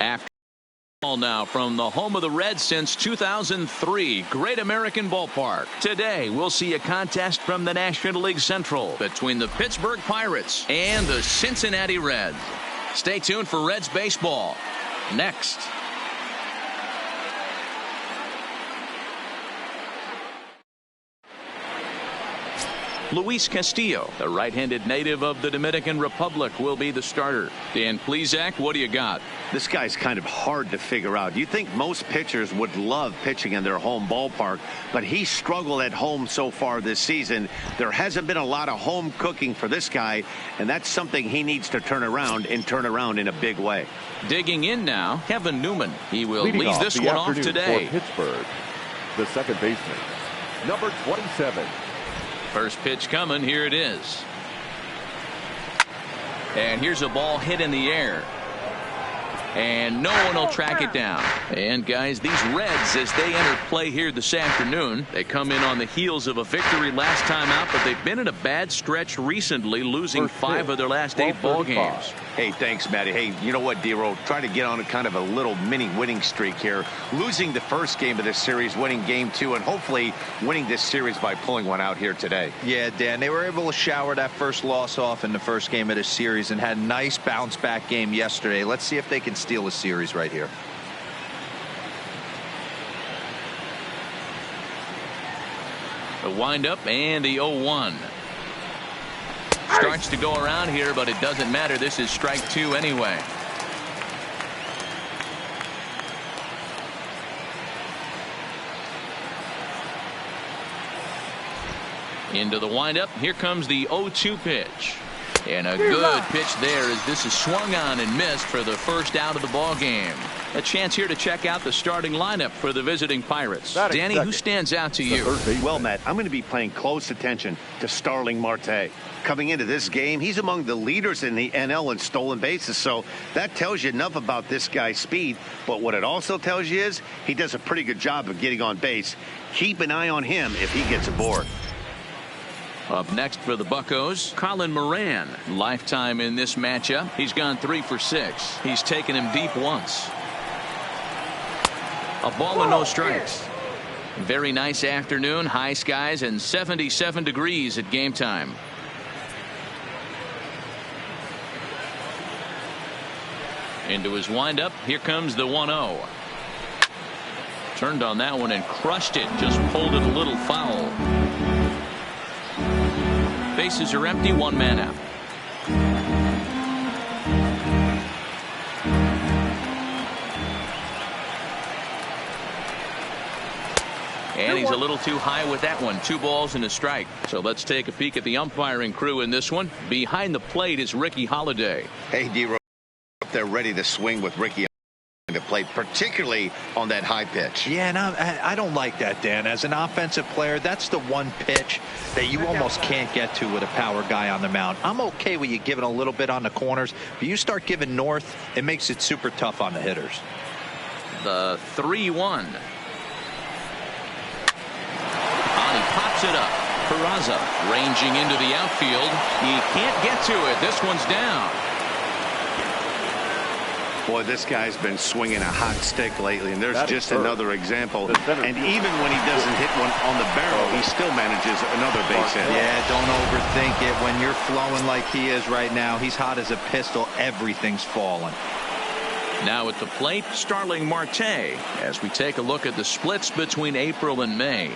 After all now from the home of the Reds since 2003, Great American Ballpark. Today we'll see a contest from the National League Central between the Pittsburgh Pirates and the Cincinnati Reds. Stay tuned for Reds baseball next. Luis Castillo, the right-handed native of the Dominican Republic, will be the starter. Dan Plesac, what do you got? This guy's kind of hard to figure out. You think most pitchers would love pitching in their home ballpark, but he struggled at home so far this season. There hasn't been a lot of home cooking for this guy, and that's something he needs to turn around in a big way. Digging in now, Kevin Newman. He will Leading lead this one off today. For Pittsburgh, the second baseman, number 27. First pitch coming. Here it is. And here's a ball hit in the air. And no one will track it down. And guys, these Reds, as they enter play here this afternoon, they come in on the heels of a victory last time out, but they've been in a bad stretch recently, losing 5 of their last 8 ball games. Hey, thanks, Matty. Hey, you know what, D-Roll? Try to get on a kind of a little mini winning streak here. Losing the first game of this series, winning game 2, and hopefully winning this series by pulling one out here today. Yeah, Dan, they were able to shower that first loss off in the first game of this series and had a nice bounce back game yesterday. Let's see if they can steal a series right here. The windup and the 0-1. Starts to go around here, but it doesn't matter. This is strike 2 anyway. Into the windup. Here comes the 0-2 pitch. And a good pitch there as this is swung on and missed for the first out of the ball game. A chance here to check out the starting lineup for the visiting Pirates. Danny, who stands out to you? Well, Matt, I'm going to be paying close attention to Starling Marte. Coming into this game, he's among the leaders in the NL in stolen bases, so that tells you enough about this guy's speed. But what it also tells you is he does a pretty good job of getting on base. Keep an eye on him if he gets aboard. Up next for the Buccos, Colin Moran. Lifetime in this matchup. He's gone 3 for 6. He's taken him deep once. A ball and no strikes. Very nice afternoon. High skies and 77 degrees at game time. Into his windup. Here comes the 1-0. Turned on that one and crushed it. Just pulled it a little foul. Bases are empty. 1 man out. And he's a little too high with that one. 2 balls and a strike. So let's take a peek at the umpiring crew in this one. Behind the plate is Ricky Holiday. Hey, D-Roll, up there ready to swing with Ricky to play, particularly on that high pitch. Yeah, and I don't like that, Dan. As an offensive player, that's the one pitch that you almost can't get to with a power guy on the mound. I'm okay with you giving a little bit on the corners, but you start giving north, it makes it super tough on the hitters. The 3-1. He pops it up. Peraza ranging into the outfield. He can't get to it. This one's down. Boy, this guy's been swinging a hot stick lately, and there's just another example. And even when he doesn't hit one on the barrel, he still manages another base hit. Yeah, don't overthink it. When you're flowing like he is right now, he's hot as a pistol. Everything's falling. Now at the plate, Starling Marte, as we take a look at the splits between April and May.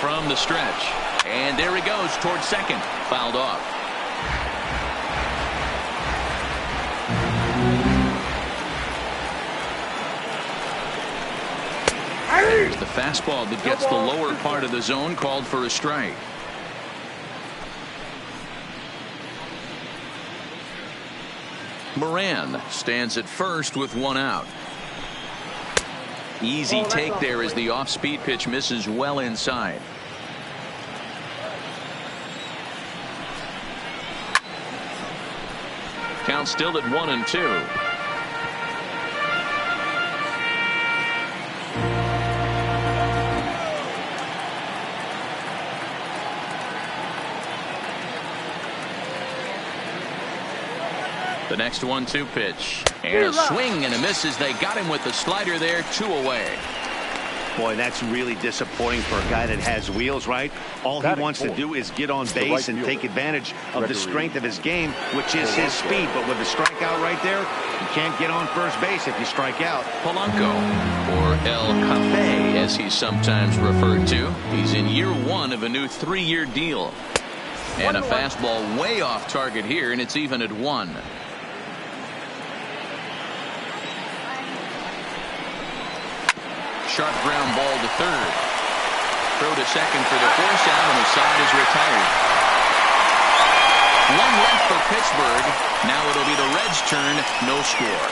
From the stretch. And there he goes towards second. Fouled off. There's the fastball that gets the lower part of the zone, called for a strike. Moran stands at first with 1 out. Easy take there as the off-speed pitch misses well inside. Count still at 1-2. The next 1-2 pitch. And a swing and a miss as they got him with the slider there. 2 away. Boy, that's really disappointing for a guy that has wheels, right? All he wants to do is get on base and take advantage of the strength of his game, which is his speed. But with the strikeout right there, you can't get on first base if you strike out. Polanco, or El Cafe, as he's sometimes referred to. He's in year 1 of a new 3-year deal. And a fastball way off target here, and it's even at 1. Sharp ground ball to third. Throw to second for the force out, and the side is retired. 1 left for Pittsburgh. Now it'll be the Reds' turn. No score.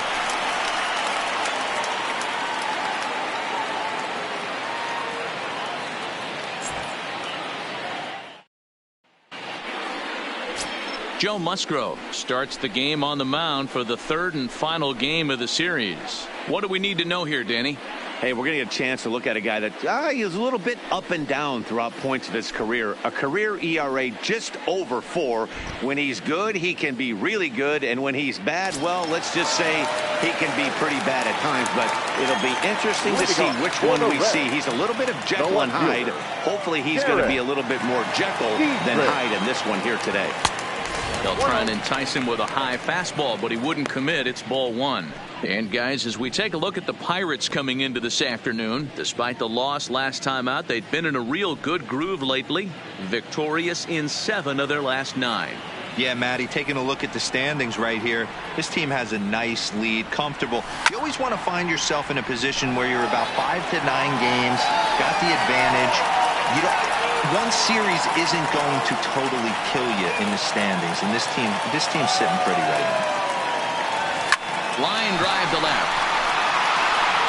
Joe Musgrove starts the game on the mound for the 3rd and final game of the series. What do we need to know here, Danny? Hey, we're going to get a chance to look at a guy that he's a little bit up and down throughout points of his career. A career ERA just over 4. When he's good, he can be really good. And when he's bad, well, let's just say he can be pretty bad at times. But it'll be interesting to see which one we see. He's a little bit of Jekyll and Hyde. Hopefully he's going to be a little bit more Jekyll than Hyde in this one here today. They'll try and entice him with a high fastball, but he wouldn't commit. It's ball 1. And guys, as we take a look at the Pirates coming into this afternoon, despite the loss last time out, they've been in a real good groove lately. Victorious in 7 of their last 9. Yeah, Matty, taking a look at the standings right here, this team has a nice lead, comfortable. You always want to find yourself in a position where you're about 5 to 9 games, got the advantage. One series isn't going to totally kill you in the standings, and this team's sitting pretty right now. Line drive to left.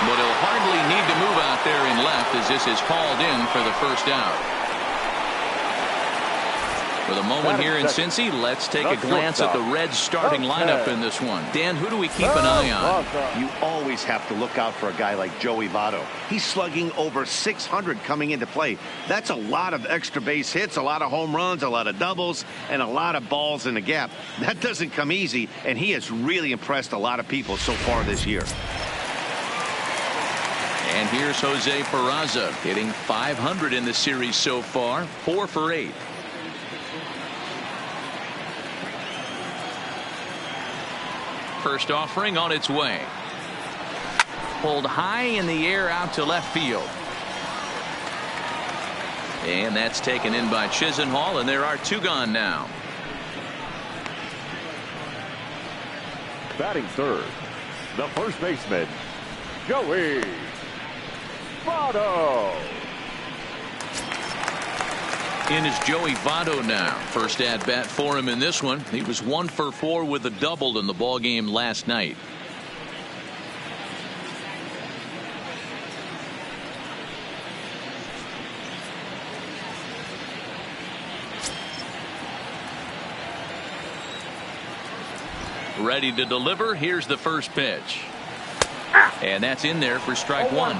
But he'll hardly need to move out there in left as this is called in for the first out. For the moment here in Cincy, let's take a glance at the Reds starting lineup in this one. Dan, who do we keep an eye on? You always have to look out for a guy like Joey Votto. He's slugging over 600 coming into play. That's a lot of extra base hits, a lot of home runs, a lot of doubles, and a lot of balls in the gap. That doesn't come easy, and he has really impressed a lot of people so far this year. And here's Jose Peraza hitting .500 in the series so far, 4 for 8. First offering on its way. Pulled high in the air out to left field. And that's taken in by Chisenhall, and there are 2 gone now. Batting third, the first baseman, Joey Votto. In is Joey Votto now. First at bat for him in this one. He was 1 for 4 with a double in the ball game last night. Ready to deliver. Here's the first pitch. And that's in there for strike 1.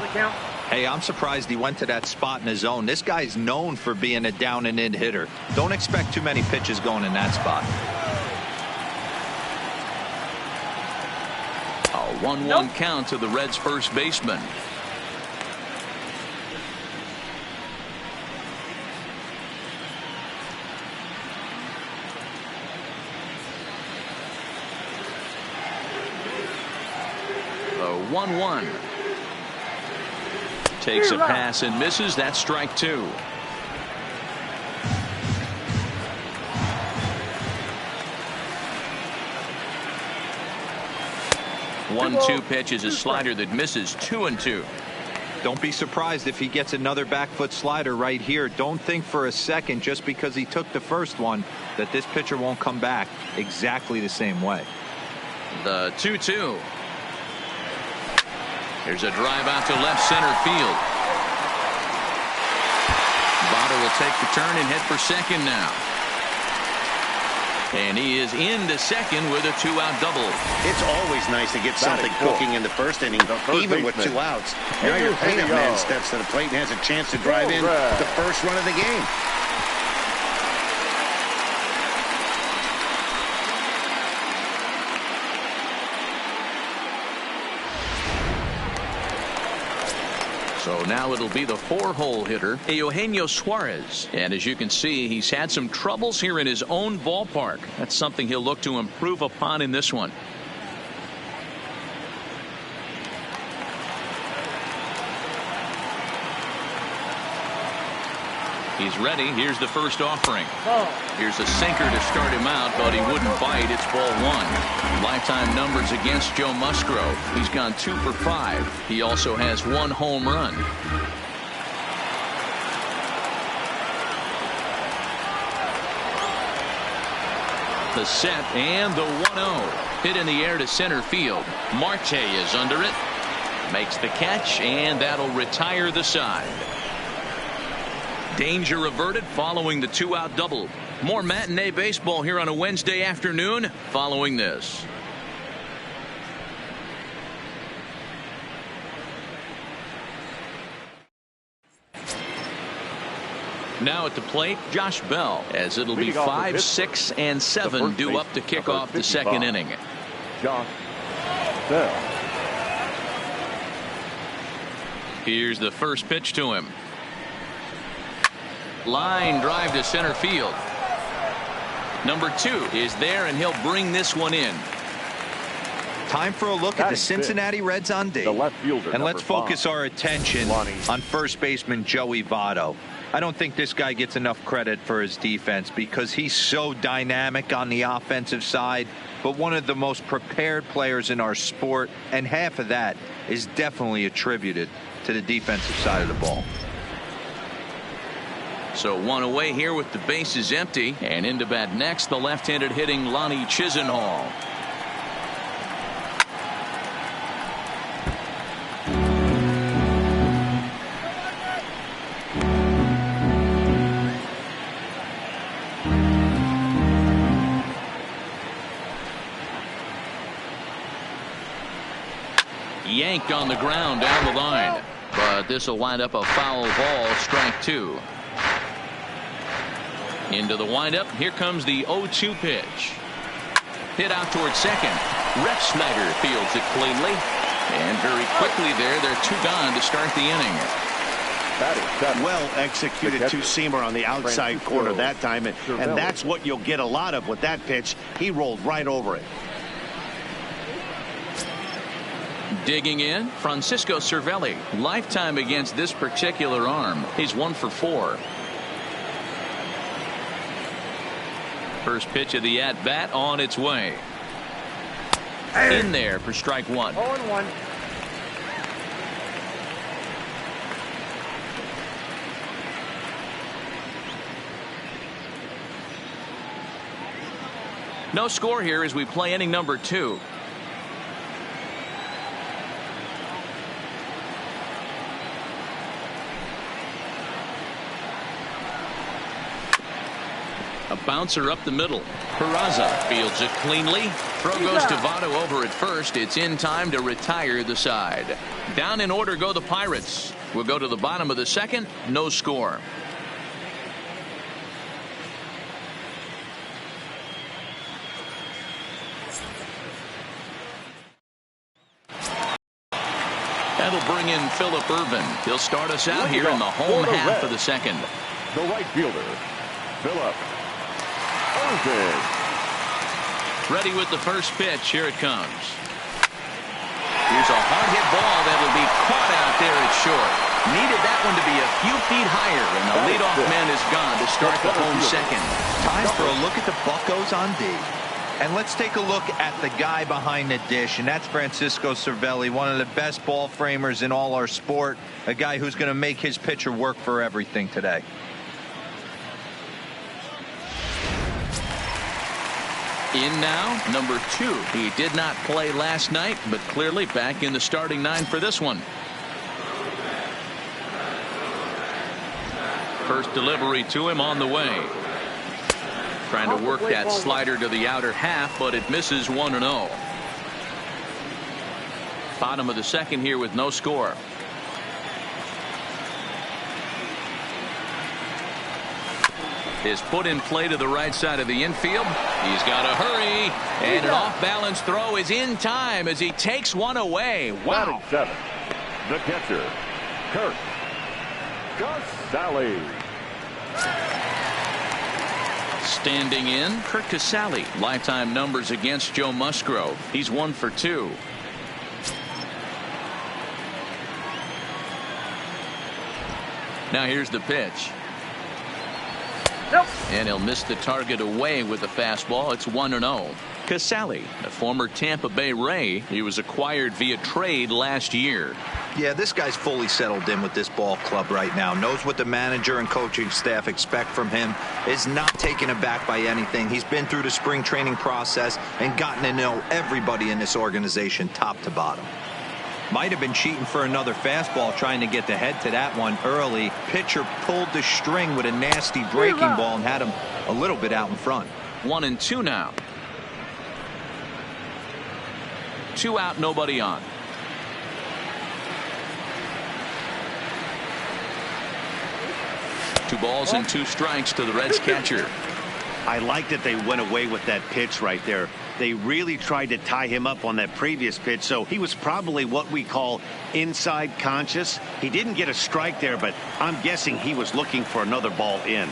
Hey, I'm surprised he went to that spot in his zone. This guy's known for being a down and in hitter. Don't expect too many pitches going in that spot. A 1-1 count to the Reds' first baseman. A 1-1. Takes a pass and misses. That's strike 2. One-two pitch is a slider that misses. 2-2. Don't be surprised if he gets another back foot slider right here. Don't think for a second, just because he took the first one, that this pitcher won't come back exactly the same way. The 2-2. There's a drive out to left center field. Votto will take the turn and head for second now. And he is into second with a 2-out double. It's always nice to get something cooking in the first inning, even with 2 outs. Now your cleanup man steps to the plate and has a chance to drive in the first run of the game. So now it'll be the 4-hole hitter, Eugenio Suarez. And as you can see, he's had some troubles here in his own ballpark. That's something he'll look to improve upon in this one. He's ready. Here's the first offering. Here's a sinker to start him out, but he wouldn't bite. It's ball 1. Lifetime numbers against Joe Musgrove. He's gone 2 for 5. He also has 1 home run. The set and the 1-0. Hit in the air to center field. Marte is under it. Makes the catch, and that'll retire the side. Danger averted following the 2-out double. More matinee baseball here on a Wednesday afternoon following this. Now at the plate, Josh Bell, as it'll be 5, 6, and 7 due up to kick off the second inning. Josh Bell. Here's the first pitch to him. Line drive to center field. Number 2 is there, and he'll bring this one in. Time for a look at the Cincinnati Reds on D. The left fielder, and let's focus our attention on first baseman Joey Votto. I don't think this guy gets enough credit for his defense because he's so dynamic on the offensive side, but one of the most prepared players in our sport, and half of that is definitely attributed to the defensive side of the ball. So 1 away here with the bases empty, and into bat next, the left-handed hitting Lonnie Chisenhall. Yanked on the ground down the line, but this will wind up a foul ball, strike 2. Into the windup. Here comes the 0-2 pitch. Hit out towards second. Rex Snyder fields it cleanly. And very quickly they're 2 gone to start the inning. Well executed 2-seamer on the outside corner that time. And that's what you'll get a lot of with that pitch. He rolled right over it. Digging in, Francisco Cervelli. Lifetime against this particular arm. He's 1 for 4. First pitch of the at-bat on its way. In there for strike 1. 0-1. No score here as we play inning number 2. A bouncer up the middle. Peraza fields it cleanly. Throw goes to Votto over at first. It's in time to retire the side. Down in order go the Pirates. We'll go to the bottom of the second. No score. That'll bring in Phillip Ervin. He'll start us out here in the home half of the second. The right fielder, Phillip Ervin. Ready with the first pitch. Here it comes. Here's a hard hit ball that will be caught out there at short. Needed that one to be a few feet higher, and the leadoff man is gone to start the home second. Time for a look at the Buccos on D. And let's take a look at the guy behind the dish, and that's Francisco Cervelli, one of the best ball framers in all our sport, a guy who's going to make his pitcher work for everything today. In now, number 2. He did not play last night, but clearly back in the starting 9 for this one. First delivery to him on the way. Trying to work that slider to the outer half, but it misses 1-0. Bottom of the second here with no score. Is put in play to the right side of the infield. He's got to hurry, and an off-balance throw is in time as he takes one away. Wow. Batting 7, the catcher, Kirk Casale. Standing in, Kirk Casale. Lifetime numbers against Joe Musgrove. He's 1 for 2. Now here's the pitch. Nope. And he'll miss the target away with the fastball. It's 1-0. Casale, a former Tampa Bay Ray. He was acquired via trade last year. Yeah, this guy's fully settled in with this ball club right now. Knows what the manager and coaching staff expect from him. Is not taken aback by anything. He's been through the spring training process and gotten to know everybody in this organization top to bottom. Might have been cheating for another fastball, trying to get the head to that one early. Pitcher pulled the string with a nasty breaking ball and had him a little bit out in front. 1-2 now. 2 out, nobody on. Two balls and 2 strikes to the Reds catcher. I like that they went away with that pitch right there. They really tried to tie him up on that previous pitch, so he was probably what we call inside conscious. He didn't get a strike there, but I'm guessing he was looking for another ball in.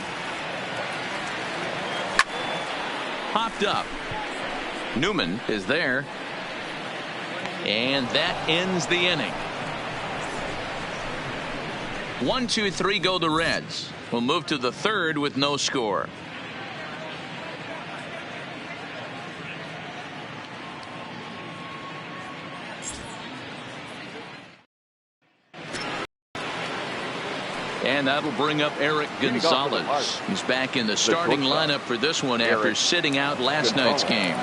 Popped up. Newman is there. And that ends the inning. 1, 2, 3 go the Reds. We'll move to the third with no score. And that'll bring up Eric Gonzalez. He's back in the starting lineup for this one after sitting out last night's game.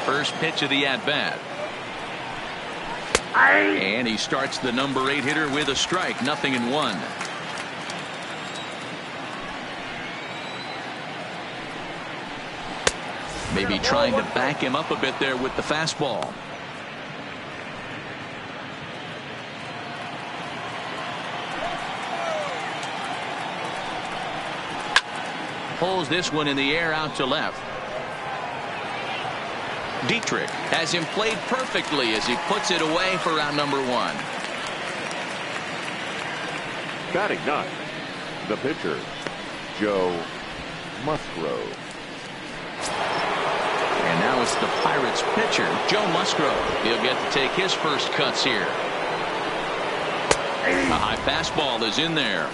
First pitch of the at-bat. And he starts the number 8 hitter with a strike. 0-1. Maybe trying to back him up a bit there with the fastball. Pulls this one in the air out to left. Dietrich has him played perfectly as he puts it away for round number 1. Batting 9, the pitcher, Joe Musgrove. And now it's the Pirates pitcher, Joe Musgrove. He'll get to take his first cuts here. A high fastball is in there.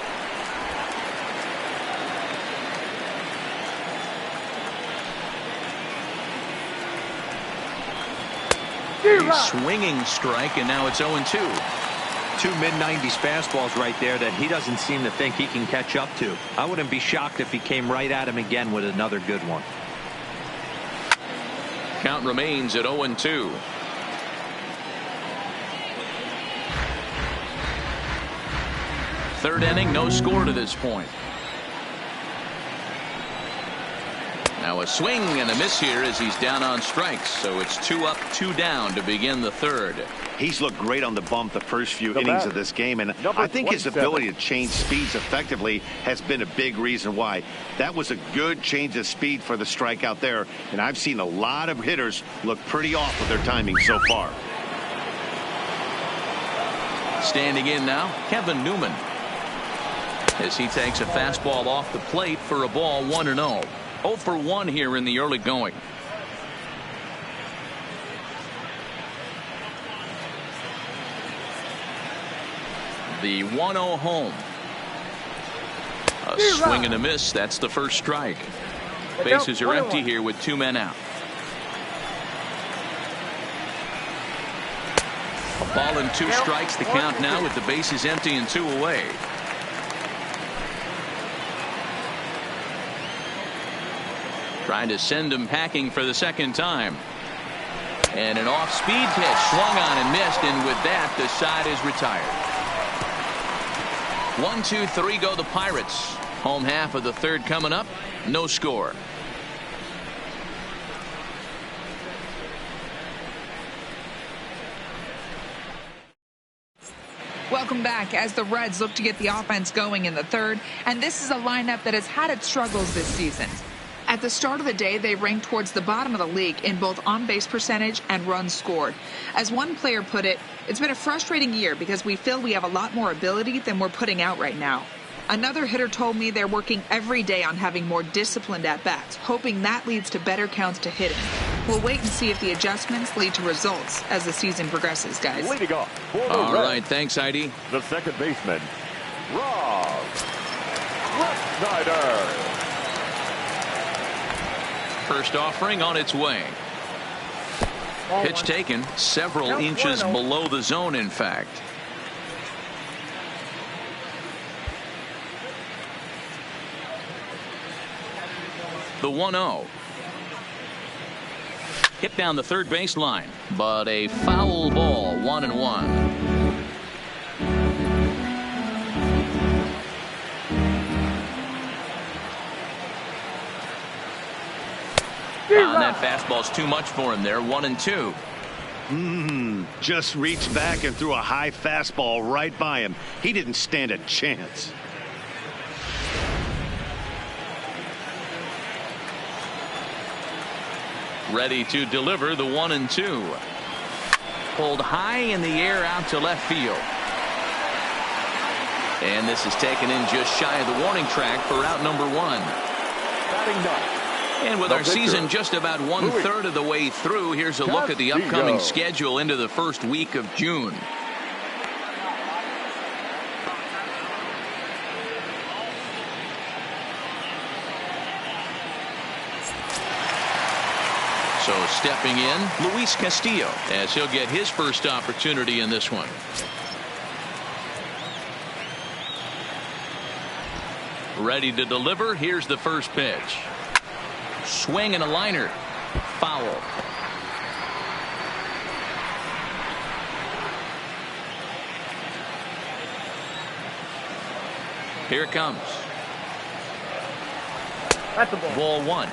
A swinging strike, and now it's 0-2. 2 mid-90s fastballs right there that he doesn't seem to think he can catch up to. I wouldn't be shocked if he came right at him again with another good one. Count remains at 0-2. Third inning, no score to this point. Now a swing and a miss here as he's down on strikes. So it's 2 up, 2 down to begin the third. He's looked great on the bump the first few innings of this game, and I think his ability to change speeds effectively has been a big reason why. That was a good change of speed for the strikeout there, and I've seen a lot of hitters look pretty off with their timing so far. Standing in now, Kevin Newman, as he takes a fastball off the plate for a ball. 1-0. 0 for 1 here in the early going. The 1-0 home. A swing and a miss. That's the first strike. Bases are empty here with 2 men out. A ball and 2 strikes. The count now with the bases empty and 2 away. Trying to send him packing for the second time. And an off-speed pitch swung on and missed, and with that the side is retired. 1, 2, 3 go the Pirates. Home half of the third coming up. No score. Welcome back as the Reds look to get the offense going in the third, and this is a lineup that has had its struggles this season. At the start of the day, they ranked towards the bottom of the league in both on-base percentage and runs scored. As one player put it, It's been a frustrating year because we feel we have a lot more ability than we're putting out right now. Another hitter told me they're working every day on having more disciplined at-bats, hoping that leads to better counts to hitting. We'll wait and see if the adjustments lead to results as the season progresses, guys. Leading off for the All Reds, right, thanks, Heidi. the second baseman, Rob Snyder. First offering on its way. Pitch taken several inches below the zone, in fact. The 1-0. Hit down the third baseline, but a foul ball, 1-1. And that fastball's too much for him there, 1-2. Just reached back and threw a high fastball right by him. He didn't stand a chance. Ready to deliver the 1-2. Pulled high in the air out to left field. And this is taken in just shy of the warning track for out number 1. Batting ninth. And with our season just about 1/3 of the way through, here's a look at the upcoming schedule into the first week of June. So stepping in, Luis Castillo, as he'll get his first opportunity in this one. Ready to deliver. Here's the first pitch. Swing and a liner. Foul. Here it comes. That's a ball. Ball 1.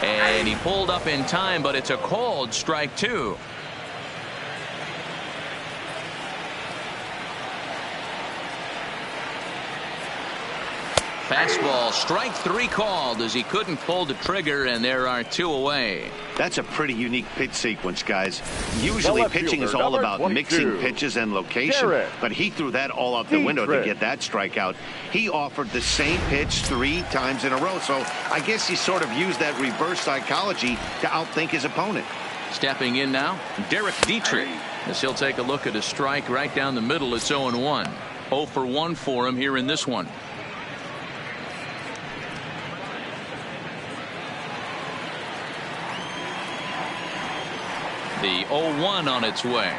And he pulled up in time, but it's a called strike 2. Fastball, strike 3 called as he couldn't pull the trigger, and there are 2 away. That's a pretty unique pitch sequence, guys. Usually left pitching is fielder, all number about 22. mixing pitches and location, Garrett. but he threw that all out the window to get that strikeout. He offered the same pitch 3 times in a row, so I guess he sort of used that reverse psychology to outthink his opponent. Stepping in now, Derek Dietrich, as he'll take a look at a strike right down the middle. It's 0-1. 0 for 1 for him here in this one. The 0-1 on its way.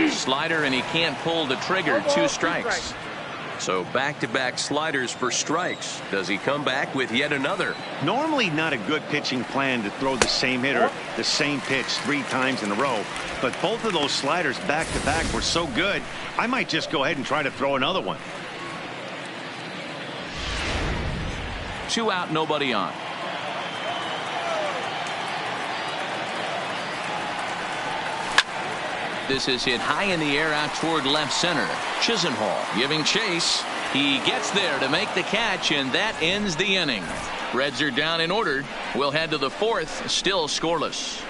Slider, and he can't pull the trigger. 2 strikes. So back-to-back sliders for strikes. Does he come back with yet another? Normally not a good pitching plan to throw the same hitter the same pitch 3 times in a row, but both of those sliders back-to-back were so good, I might just go ahead and try to throw another one. 2 out, nobody on. This is hit high in the air out toward left center. Chisenhall giving chase. He gets there to make the catch, and that ends the inning. Reds are down in order. We'll head to the 4th, still scoreless.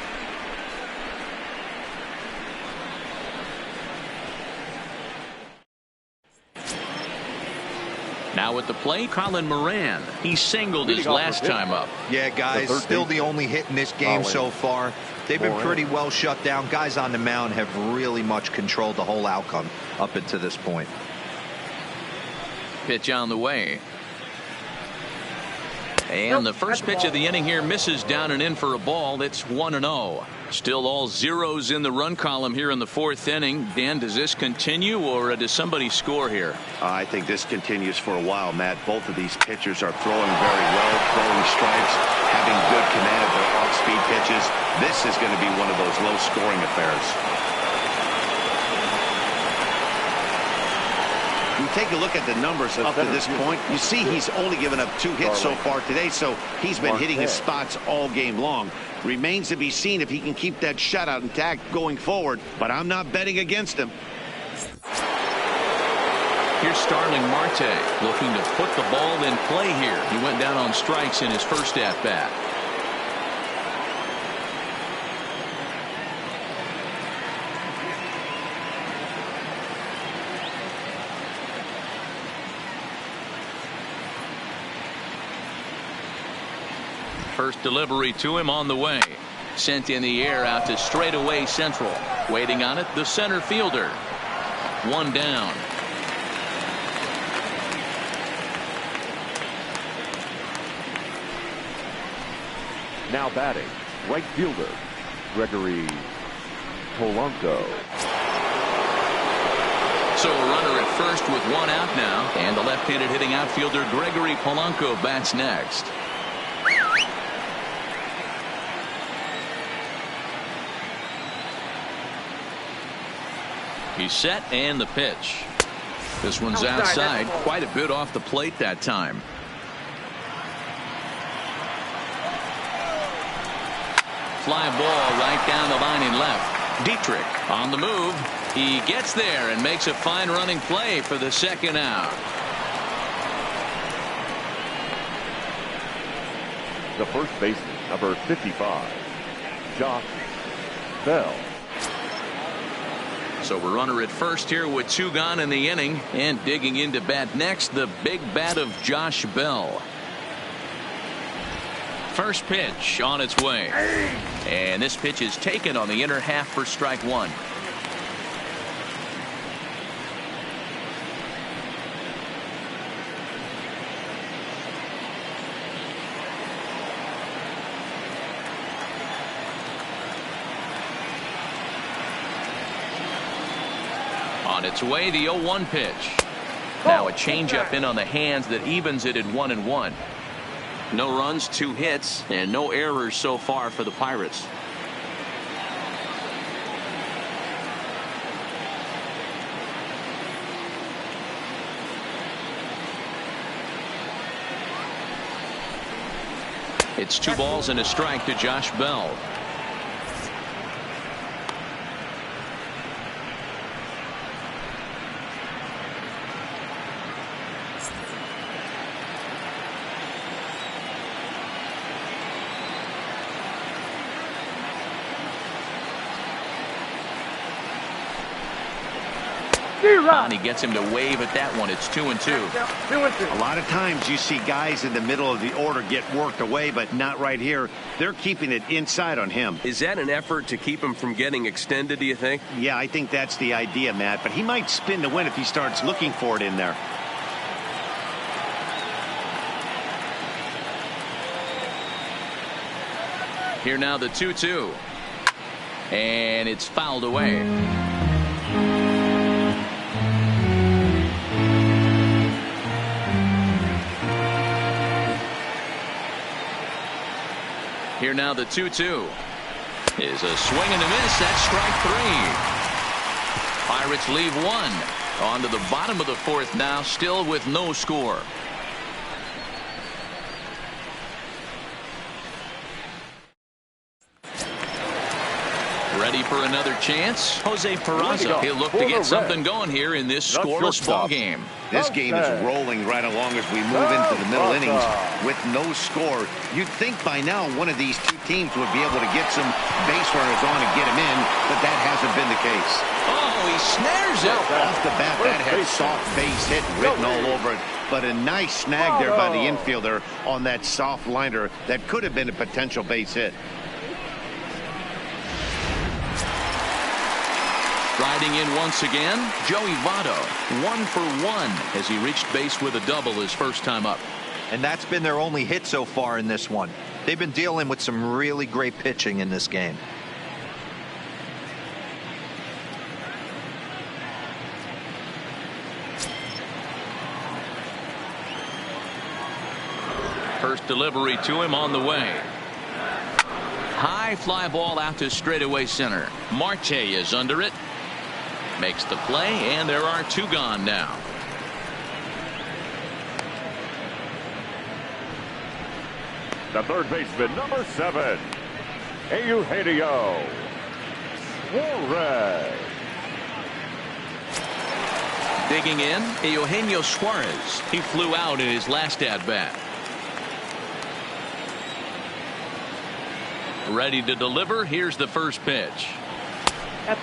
Now at the plate, Colin Moran. He singled his last time up. Yeah, guys, still the only hit in this game so far. They've been pretty well shut down. Guys on the mound have really much controlled the whole outcome up until this point. Pitch on the way. And the first pitch of the inning here misses down and in for a ball. It's 1-0. Still all zeros in the run column here in the 4th inning. Dan, does this continue, or does somebody score here? I think this continues for a while, Matt. Both of these pitchers are throwing very well, throwing strikes, having good command of their off-speed pitches. This is going to be one of those low-scoring affairs. take a look at the numbers up to this point, you see he's only given up 2 hits so far today, so he's been hitting his spots all game long. Remains to be seen if he can keep that shutout intact going forward, but I'm not betting against him. Here's Starling Marte looking to put the ball in play here. He went down on strikes in his first at-bat. First delivery to him on the way. Sent in the air out to straightaway central. Waiting on it, the center fielder. 1 down. Now batting, right fielder, Gregory Polanco. So a runner at first with 1 out now. And the left-handed hitting outfielder Gregory Polanco bats next. He's set and the pitch. This one's outside, quite a bit off the plate that time. Fly ball right down the line in left. Dietrich on the move. He gets there and makes a fine running play for the 2nd out. The first baseman, number 55, Josh Bell. So a runner at first here with 2 gone in the inning, and digging into bat next, the big bat of Josh Bell. First pitch on its way, and this pitch is taken on the inner half for strike 1. On its way, the 0-1 pitch. Now a changeup in on the hands that evens it at 1-1. No runs, 2 hits, and no errors so far for the Pirates. It's 2 balls and a strike to Josh Bell. And he gets him to wave at that one. It's 2-2. A lot of times you see guys in the middle of the order get worked away, but not right here. They're keeping it inside on him. Is that an effort to keep him from getting extended, do you think? Yeah, I think that's the idea, Matt, but he might spin to win if he starts looking for it in there. Here now the 2-2. And it's fouled away. Here now the 2-2 is a swing and a miss. That's strike 3. Pirates leave 1. On to the bottom of the 4th now, still with no score. Ready for another chance? Jose Peraza. He'll look to get something going here in this scoreless ball game. This game is rolling right along as we move into the middle innings with no score. You'd think by now one of these 2 teams would be able to get some base runners on and get him in, but that hasn't been the case. Oh, he snares it. Off the bat, that had soft base hit written all over it, but a nice snag there by the infielder on that soft liner that could have been a potential base hit. Riding in once again, Joey Votto, 1 for 1 as he reached base with a double his first time up. And that's been their only hit so far in this one. They've been dealing with some really great pitching in this game. First delivery to him on the way. High fly ball out to straightaway center. Marte is under it. Makes the play, and there are 2 gone now. the third baseman, number 7, Eugenio Suarez. Digging in, Eugenio Suarez. He flew out in his last at-bat. Ready to deliver. Here's the first pitch.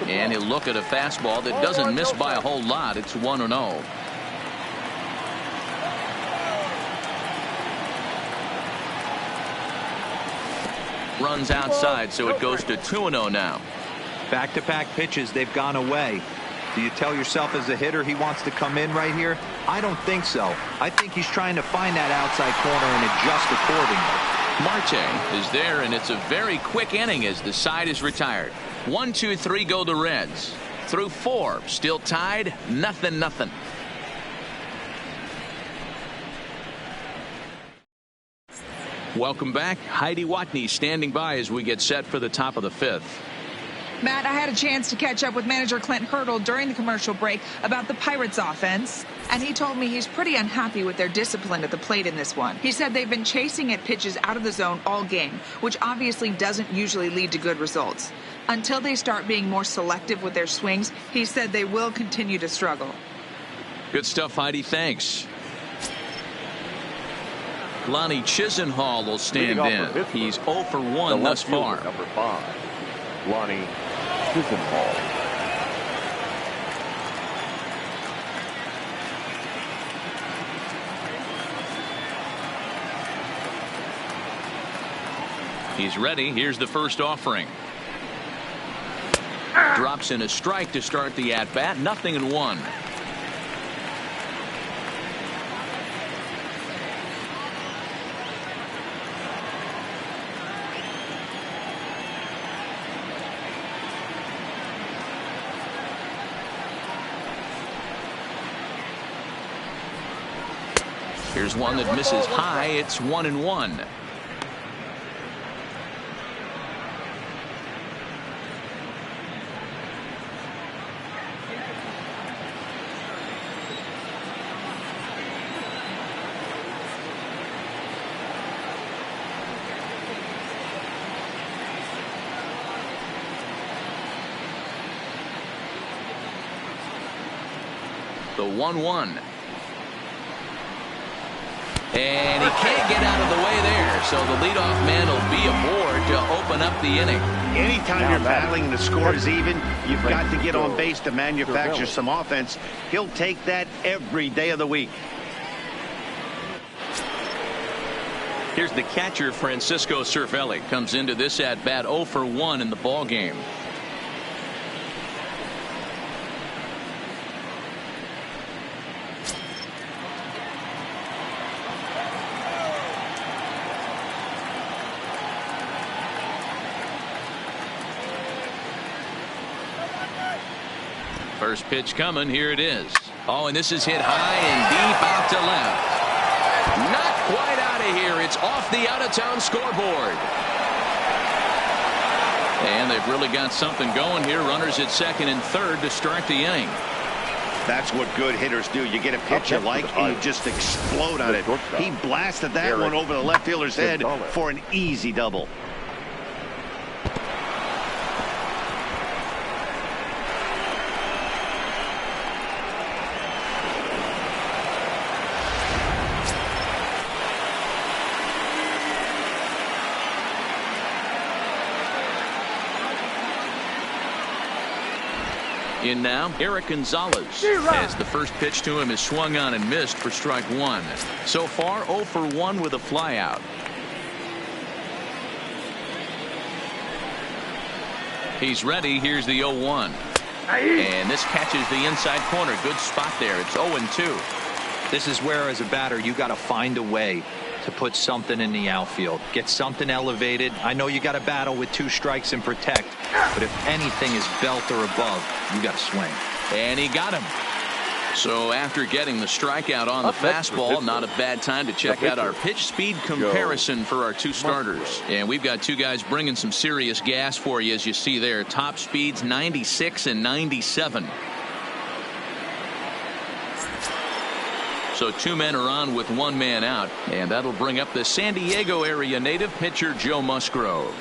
And he'll look at a fastball that doesn't miss by a whole lot. It's 1-0. Runs outside, so it goes to 2-0 now. Back-to-back pitches, they've gone away. Do you tell yourself as a hitter he wants to come in right here? I don't think so. I think he's trying to find that outside corner and adjust accordingly. Marte is there, and it's a very quick inning as the side is retired. 1, 2, 3 go the Reds. Through 4, still tied, 0-0. Welcome back. Heidi Watney standing by as we get set for the top of the 5th. Matt, I had a chance to catch up with manager Clint Hurdle during the commercial break about the Pirates offense, and he told me he's pretty unhappy with their discipline at the plate in this one. He said they've been chasing at pitches out of the zone all game, which obviously doesn't usually lead to good results. Until they start being more selective with their swings, he said they will continue to struggle. Good stuff, Heidi. Thanks. Lonnie Chisenhall will stand in. He's 0 for 1 thus far. Number 5, Lonnie Chisenhall. He's ready. Here's the first offering. Drops in a strike to start the at-bat. 0-1. Here's one that misses high. It's 1-1. The 1-1. And he can't get out of the way there, so the leadoff man will be aboard to open up the inning. Anytime you're battling and the score is even, you've got to get on base to manufacture some offense. He'll take that every day of the week. Here's the catcher, Francisco Cervelli. Comes into this at-bat 0 for 1 in the ball game. First pitch coming. Here it is. Oh, and this is hit high and deep out to left. Not quite out of here. It's off the out-of-town scoreboard. And they've really got something going here. Runners at second and third to start the inning. That's what good hitters do. You get a pitch you like and you just explode on it. He blasted that one over the left fielder's head for an easy double. In now, Eric Gonzalez, as the first pitch to him is swung on and missed for strike 1. So far 0 for 1 with a flyout. He's ready. Here's the 0-1. And this catches the inside corner. Good spot there. It's 0-2. This is where, as a batter, you got to find a way to put something in the outfield. Get something elevated. I know you got to battle with 2 strikes and protect, but if anything is belt or above, you got to swing. And he got him. So after getting the strikeout on the fastball, not a bad time to check out our pitch speed comparison for our 2 starters. And we've got 2 guys bringing some serious gas for you, as you see there. Top speeds 96 and 97. So 2 men are on with 1 man out, and that'll bring up the San Diego area native pitcher Joe Musgrove.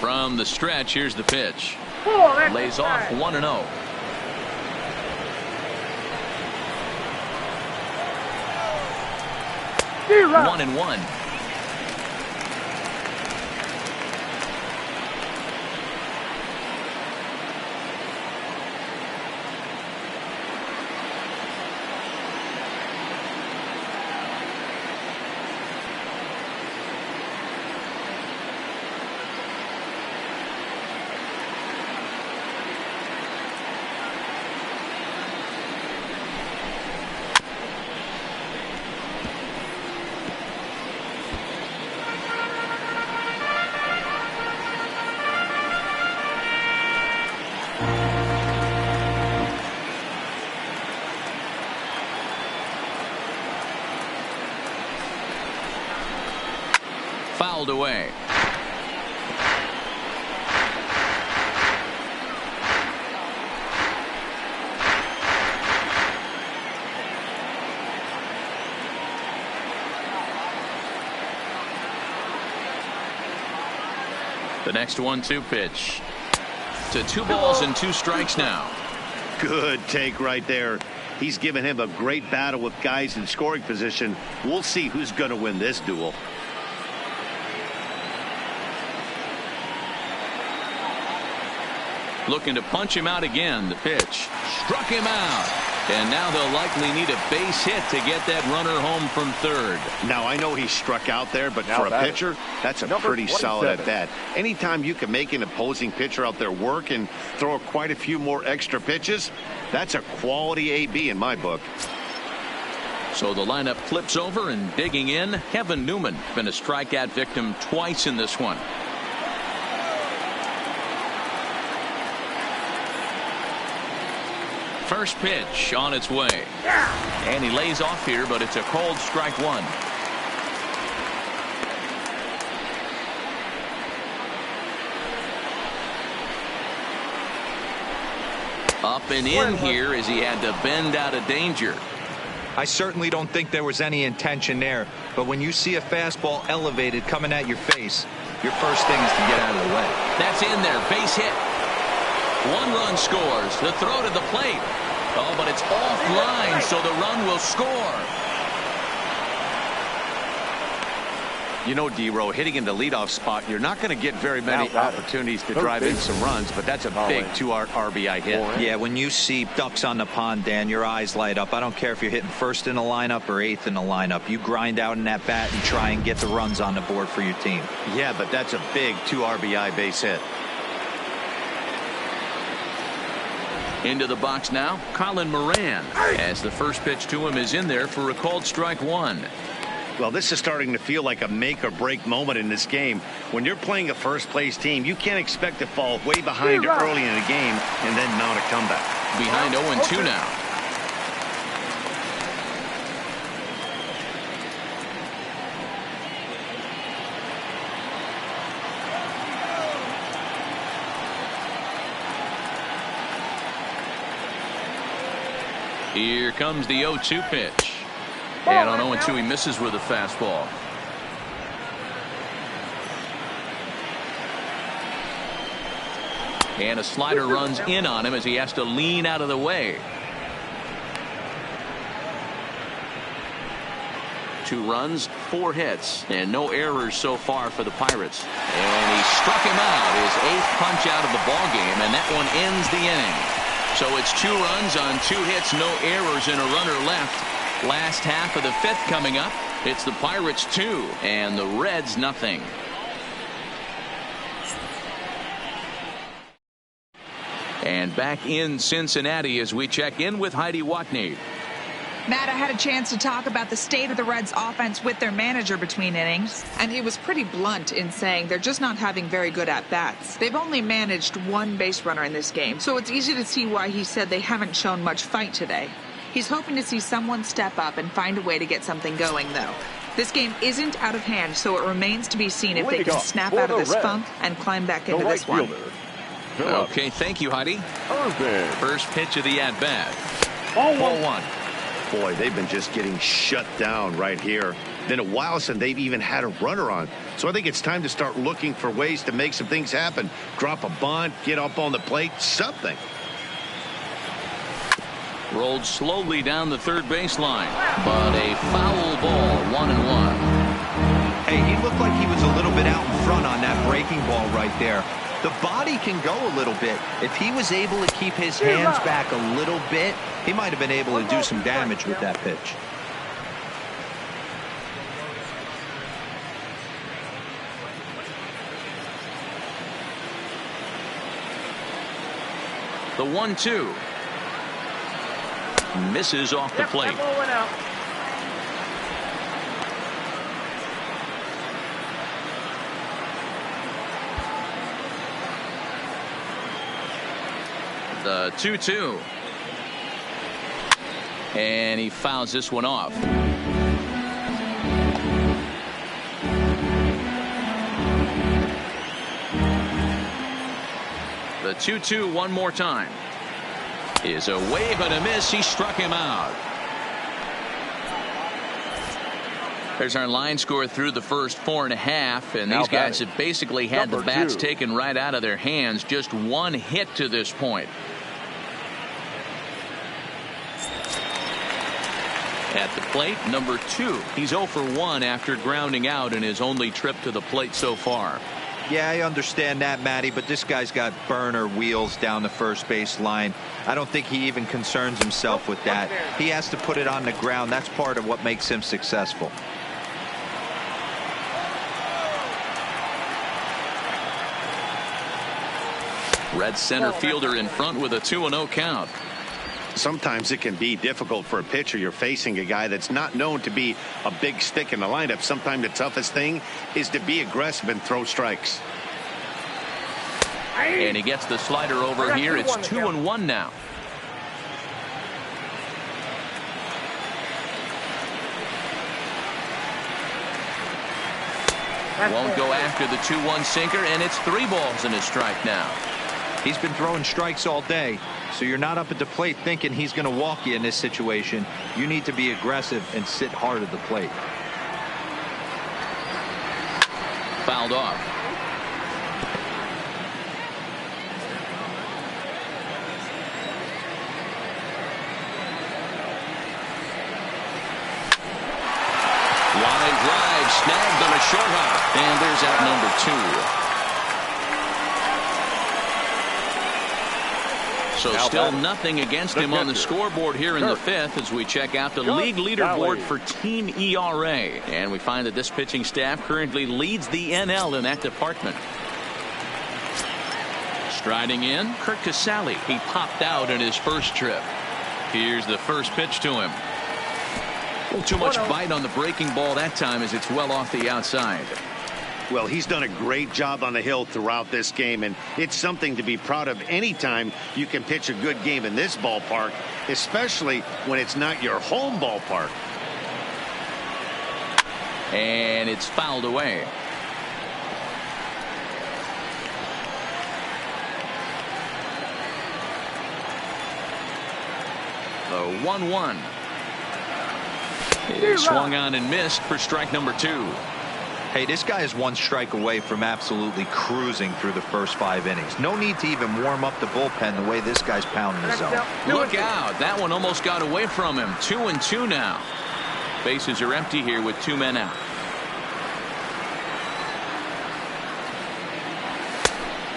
From the stretch, here's the pitch. Lays off 1-0. 1-1. Fouled away. The next 1-2 pitch to 2 balls and 2 strikes now. Good take right there. He's given him a great battle with guys in scoring position. We'll see who's going to win this duel. Looking to punch him out again. The pitch struck him out. And now they'll likely need a base hit to get that runner home from third. Now, I know he struck out there, but for a pitcher, that's a pretty solid at bat. Anytime you can make an opposing pitcher out there work and throw quite a few more extra pitches, that's a quality AB in my book. So the lineup flips over, and digging in, Kevin Newman. Been a strikeout victim twice in this one. First pitch on its way. And he lays off here, but it's a cold strike 1. Up and in here as he had to bend out of danger. I certainly don't think there was any intention there, but when you see a fastball elevated coming at your face, your first thing is to get out of the way. That's in there. Base hit. 1 run scores. The throw to the plate. Oh, but it's offline, so the run will score. You know, D-Row, hitting in the leadoff spot, you're not going to get very many opportunities to drive in some runs, but that's a big 2 RBI hit. Yeah, when you see ducks on the pond, Dan, your eyes light up. I don't care if you're hitting first in the lineup or 8th in the lineup. You grind out in that bat and try and get the runs on the board for your team. Yeah, but that's a big 2 RBI base hit. Into the box now, Colin Moran, as the first pitch to him is in there for a called strike 1. Well, this is starting to feel like a make or break moment in this game. When you're playing a first place team, you can't expect to fall way behind early in the game and then mount a comeback. Behind 0-2 now. Here comes the 0-2 pitch. And on 0-2 he misses with a fastball. And a slider runs in on him as he has to lean out of the way. 2 runs, 4 hits, and no errors so far for the Pirates. And he struck him out, his 8th punch out of the ballgame, and that one ends the inning. So it's 2 runs on 2 hits, no errors, and a runner left. Last half of the 5th coming up. It's the Pirates 2 and the Reds nothing. And back in Cincinnati as we check in with Heidi Watney. Matt, I had a chance to talk about the state of the Reds offense with their manager between innings, and he was pretty blunt in saying they're just not having very good at-bats. They've only managed one base runner in this game, so it's easy to see why he said they haven't shown much fight today. He's hoping to see someone step up and find a way to get something going, though. This game isn't out of hand, so it remains to be seen if they can snap out of this funk and climb back into this one. Okay, thank you, Heidi. First pitch of the at-bat. Ball 1. Boy, they've been just getting shut down right here. Been a while since they've even had a runner on. So I think it's time to start looking for ways to make some things happen. Drop a bunt, get up on the plate, something. Rolled slowly down the third baseline, but a foul ball, 1-1. Hey, he looked like he was a little bit out in front on that breaking ball right there. The body can go a little bit. If he was able to keep his hands back a little bit, he might have been able to do some damage with that pitch. The 1-2. Misses off the plate. That ball went out. The 2-2. And he fouls this one off. The 2-2 one more time. Is a wave and a miss. He struck him out. There's our line score through the first 4.5, and these guys have basically had the bats taken right out of their hands. Just one hit to this point. At the plate, number 2. He's 0 for 1 after grounding out in his only trip to the plate so far. Yeah, I understand that, Matty, but this guy's got burner wheels down the first base line. I don't think he even concerns himself with that. He has to put it on the ground. That's part of what makes him successful. Red center fielder in front with a 2-0 count. Sometimes it can be difficult for a pitcher. You're facing a guy that's not known to be a big stick in the lineup. Sometimes the toughest thing is to be aggressive and throw strikes. And he gets the slider over here. It's 2-1 now. Won't go after the 2-1 sinker, and it's 3 balls and a strike now. He's been throwing strikes all day, so you're not up at the plate thinking he's going to walk you in this situation. You need to be aggressive and sit hard at the plate. Fouled off. Line drive snagged on a short hop, and there's out number 2. So still nothing against him on the scoreboard here in the 5th as we check out the league leaderboard for team ERA. And we find that this pitching staff currently leads the NL in that department. Striding in, Kurt Casale. He popped out in his first trip. Here's the first pitch to him. Too much bite on the breaking ball that time as it's well off the outside. Well, he's done a great job on the hill throughout this game, and it's something to be proud of anytime you can pitch a good game in this ballpark, especially when it's not your home ballpark. And it's fouled away. The 1-1. It is swung on and missed for strike number 2. Hey, this guy is 1 strike away from absolutely cruising through the first 5 innings. No need to even warm up the bullpen the way this guy's pounding the zone. Look out. That one almost got away from him. 2-2 now. Bases are empty here with 2 men out.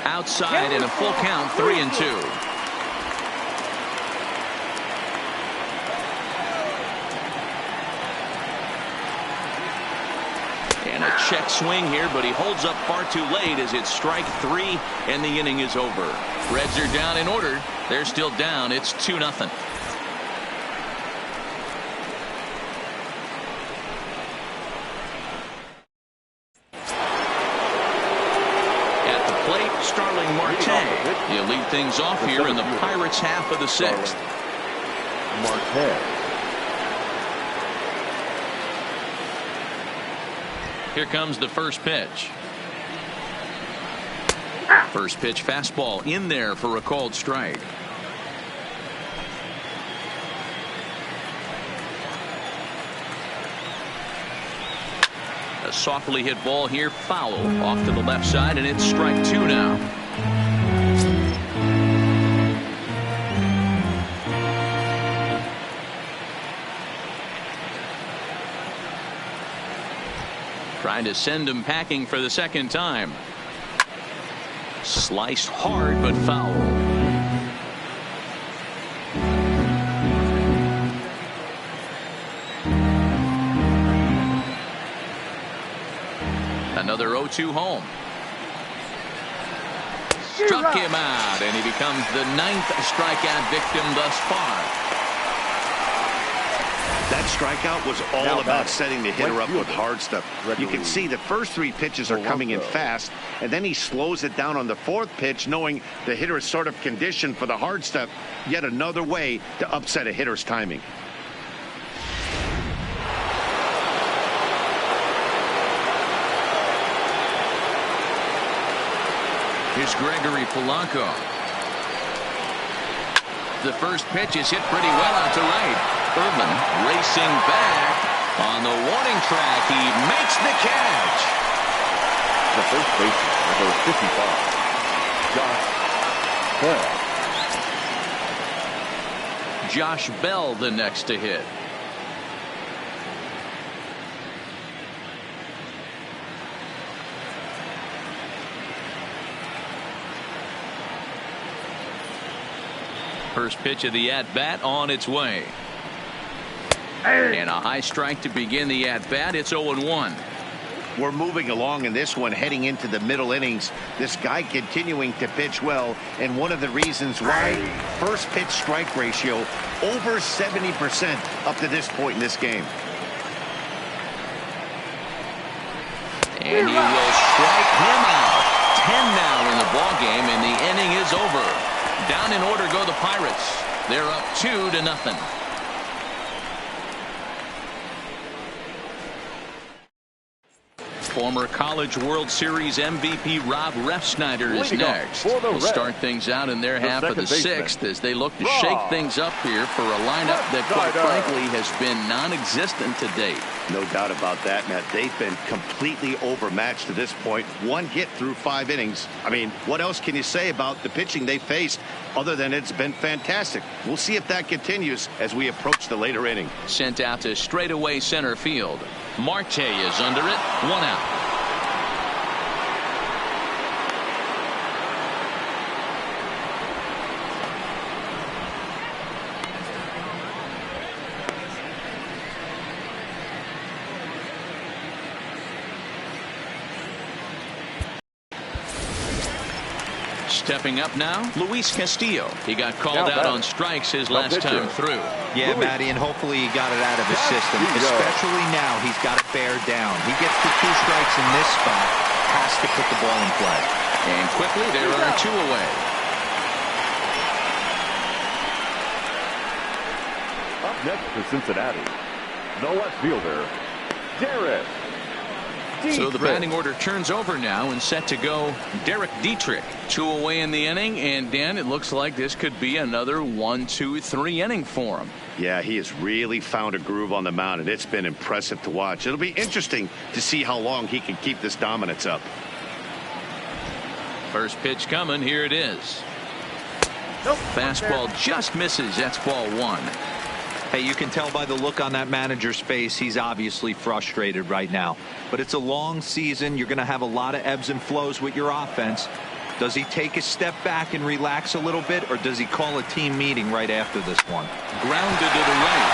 Outside in a full count, 3-2. And a check swing here, but he holds up far too late as it's strike 3 and the inning is over. Reds are down in order. They're still down. It's 2-0. At the plate, Starling Marte. He'll lead things off here in the Pirates' half of the sixth. Marte. Here comes the first pitch. First pitch fastball in there for a called strike. A softly hit ball here, foul off to the left side, and it's strike two now. Trying to send him packing for the second time. Sliced hard but foul. Another 0-2 home. Struck him out, and he becomes the 9th strikeout victim thus far. That strikeout was all about setting the hitter up with hard stuff. You can see the first 3 pitches are coming in fast, and then he slows it down on the 4th pitch, knowing the hitter is sort of conditioned for the hard stuff. Yet another way to upset a hitter's timing. Here's Gregory Polanco. The first pitch is hit pretty well out to right. Erdman racing back on the warning track. He makes the catch. The first baseman, number 55, Josh Josh Bell. Bell the next to hit. First pitch of the at-bat on its way. And a high strike to begin the at-bat. It's 0-1. We're moving along in this one, heading into the middle innings. This guy continuing to pitch well, and one of the reasons why, first pitch strike ratio over 70% up to this point in this game. And he will strike him out. 10 now in the ball game, and the inning is over. Down in order go the Pirates. They're up 2-0. Former College World Series MVP Rob Refsnyder is next. We'll start things out in their half of the sixth as they look to shake things up here for a lineup that, quite frankly, has been non-existent to date. No doubt about that, Matt. They've been completely overmatched to this point. 1 hit through 5 innings. I mean, what else can you say about the pitching they faced other than it's been fantastic? We'll see if that continues as we approach the later inning. Sent out to straightaway center field. Marte is under it. 1 out. Stepping up now, Luis Castillo. He got called out on strikes his last time through. Yeah, Matty, and hopefully he got it out of his system. Especially now, he's got to bear down. He gets the 2 strikes in this spot, has to put the ball in play. And quickly, there are 2 away. Up next for Cincinnati, the left fielder, Derek. So the batting order turns over now and set to go Derek Dietrich. 2 away in the inning, and Dan, it looks like this could be another 1, 2, 3 inning for him. Yeah, he has really found a groove on the mound, and it's been impressive to watch. It'll be interesting to see how long he can keep this dominance up. First pitch coming. Here it is. Fastball just misses. That's ball 1. Hey, you can tell by the look on that manager's face, he's obviously frustrated right now. But it's a long season. You're going to have a lot of ebbs and flows with your offense. Does he take a step back and relax a little bit, or does he call a team meeting right after this one? Grounded to the right.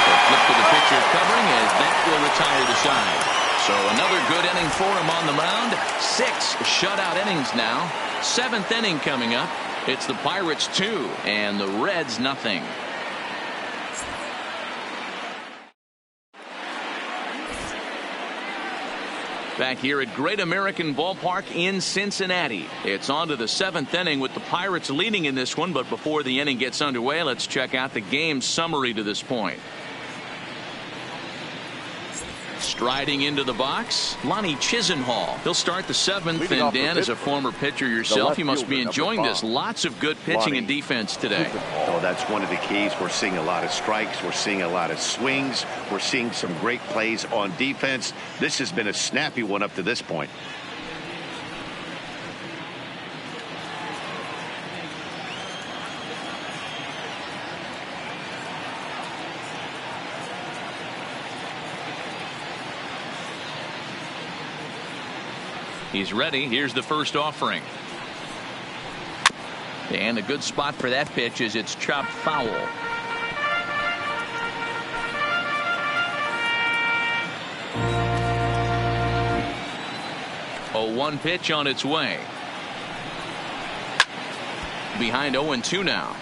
The flip to the pitcher covering as that will retire the side. So another good inning for him on the mound. 6 shutout innings now. 7th inning coming up. It's the Pirates 2 and the Reds nothing. Back here at Great American Ballpark in Cincinnati. It's on to the 7th inning with the Pirates leading in this one. But before the inning gets underway, let's check out the game summary to this point. Striding into the box, Lonnie Chisenhall. He'll start the 7th. And Dan, as a former pitcher yourself, you must be enjoying this. Lots of good pitching and defense today. Oh, that's one of the keys. We're seeing a lot of strikes. We're seeing a lot of swings. We're seeing some great plays on defense. This has been a snappy one up to this point. He's ready. Here's the first offering. And a good spot for that pitch is it's chopped foul. 0-1 pitch on its way. Behind 0-2 now.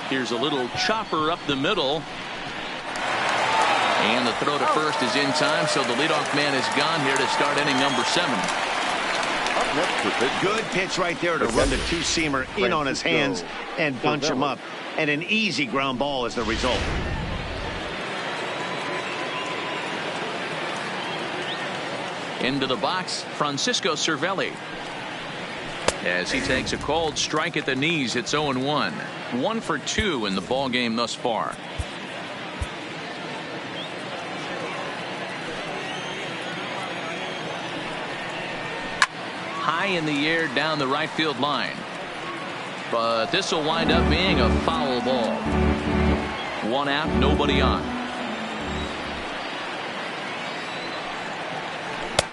Here's a little chopper up the middle. And the throw to first is in time, so the leadoff man is gone here to start inning number 7. Good pitch right there to run the two-seamer in on his hands and bunch him up. And an easy ground ball is the result. Into the box, Francisco Cervelli. As he takes a cold strike at the knees, it's 0-1. 1 for 2 in the ball game thus far. High in the air down the right field line. But this will wind up being a foul ball. 1 out, nobody on.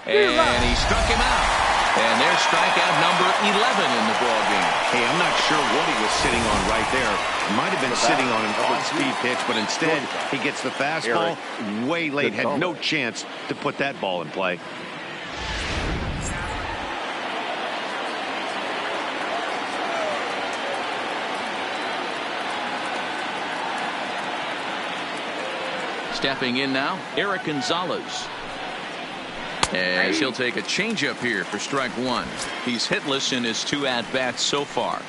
And he struck him out. And there's strikeout number 11 in the ball game. Hey, I'm not sure what he was sitting on right there. Might have been sitting on an off-speed pitch, but instead he gets the fastball way late. Had no chance to put that ball in play. Stepping in now, Eric Gonzalez. As he'll take a changeup here for strike 1. He's hitless in his 2 at-bats so far.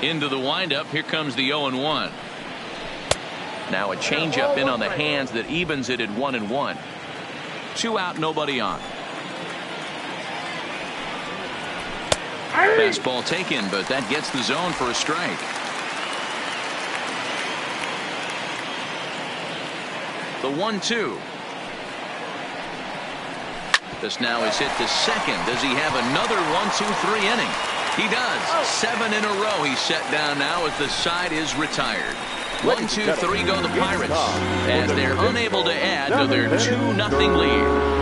Into the windup. Here comes the 0-1. Now a changeup in on the hands that evens it at 1-1. 2 out, nobody on. Fastball taken, but that gets the zone for a strike. The 1-2. This now is hit to second. Does he have another 1-2-3 inning? He does. 7 in a row he's set down now as the side is retired. 1-2-3 go the Pirates as they're unable to add to their 2-0 lead.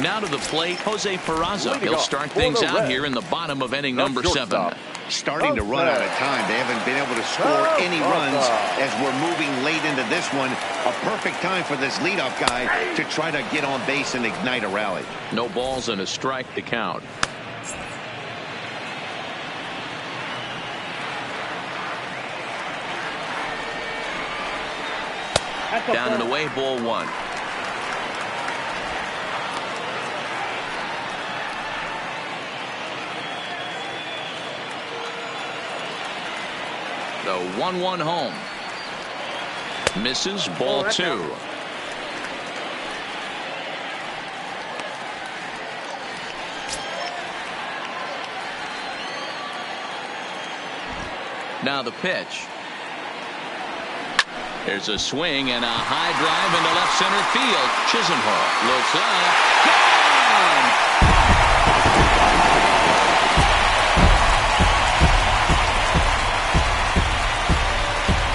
Now to the plate, Jose Peraza. He'll start things out here in the bottom of inning number 7. Starting to run out of time. They haven't been able to score any runs as we're moving late into this one. A perfect time for this leadoff guy to try to get on base and ignite a rally. No balls and a strike to count. Down and away, ball 1. The 1-1 home. Misses, ball 2. Now the pitch. There's a swing and a high drive into left center field. Chisenhall looks up. Gone!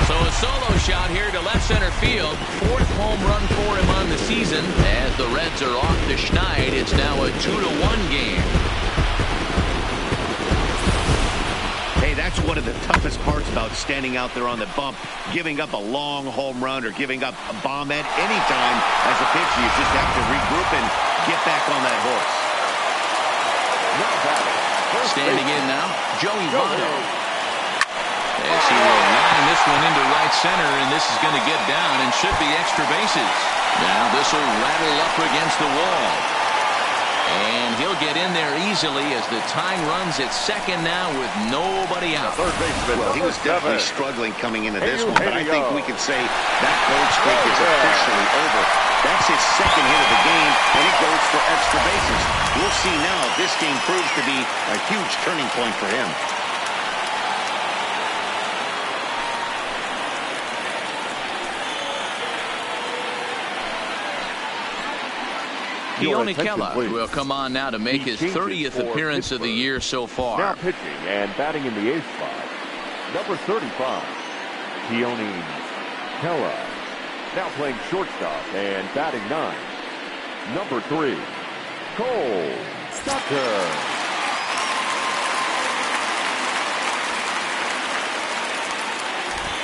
So a solo shot out here to left center field. 4th home run for him on the season. As the Reds are off the schneid, it's now a 2-1 game. Hey, that's one of the toughest parts about standing out there on the bump. Giving up a long home run or giving up a bomb at any time as a pitcher. You just have to regroup and get back on that horse. Standing in now, Joey Votto. As he will line this one into right center, and this is going to get down and should be extra bases. Now this will rattle up against the wall. And he'll get in there easily as the tying runs at second now with nobody out. Well, he was definitely struggling coming into this one, but I think we can say that cold streak is officially over. That's his second hit of the game, and it goes for extra bases. We'll see now if this game proves to be a huge turning point for him. Keone Kela will come on now to make his 30th appearance of the year so far. Now pitching and batting in the 8th spot, number 35, Keone Kela. Now playing shortstop and batting 9, number 3, Cole Tucker.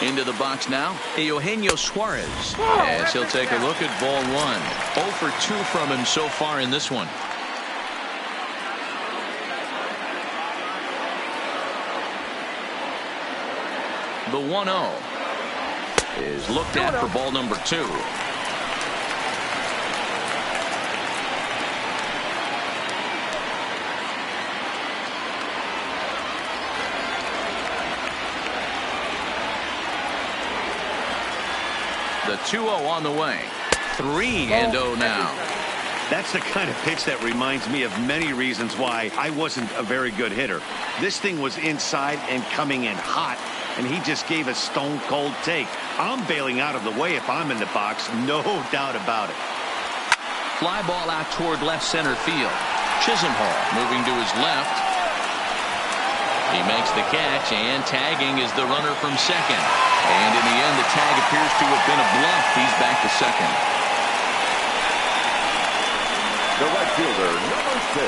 Into the box now, Eugenio Suarez, as he'll take a look at ball 1. 0 for 2 from him so far in this one. The 1-0 is looked at for ball number 2. The 2-0 on the way. 3-0 now. That's the kind of pitch that reminds me of many reasons why I wasn't a very good hitter. This thing was inside and coming in hot, and he just gave a stone-cold take. I'm bailing out of the way if I'm in the box, no doubt about it. Fly ball out toward left center field. Chisenhall moving to his left. He makes the catch, and tagging is the runner from second. And in the end, the tag appears to have been a bluff. He's back to second. The right fielder, number 6,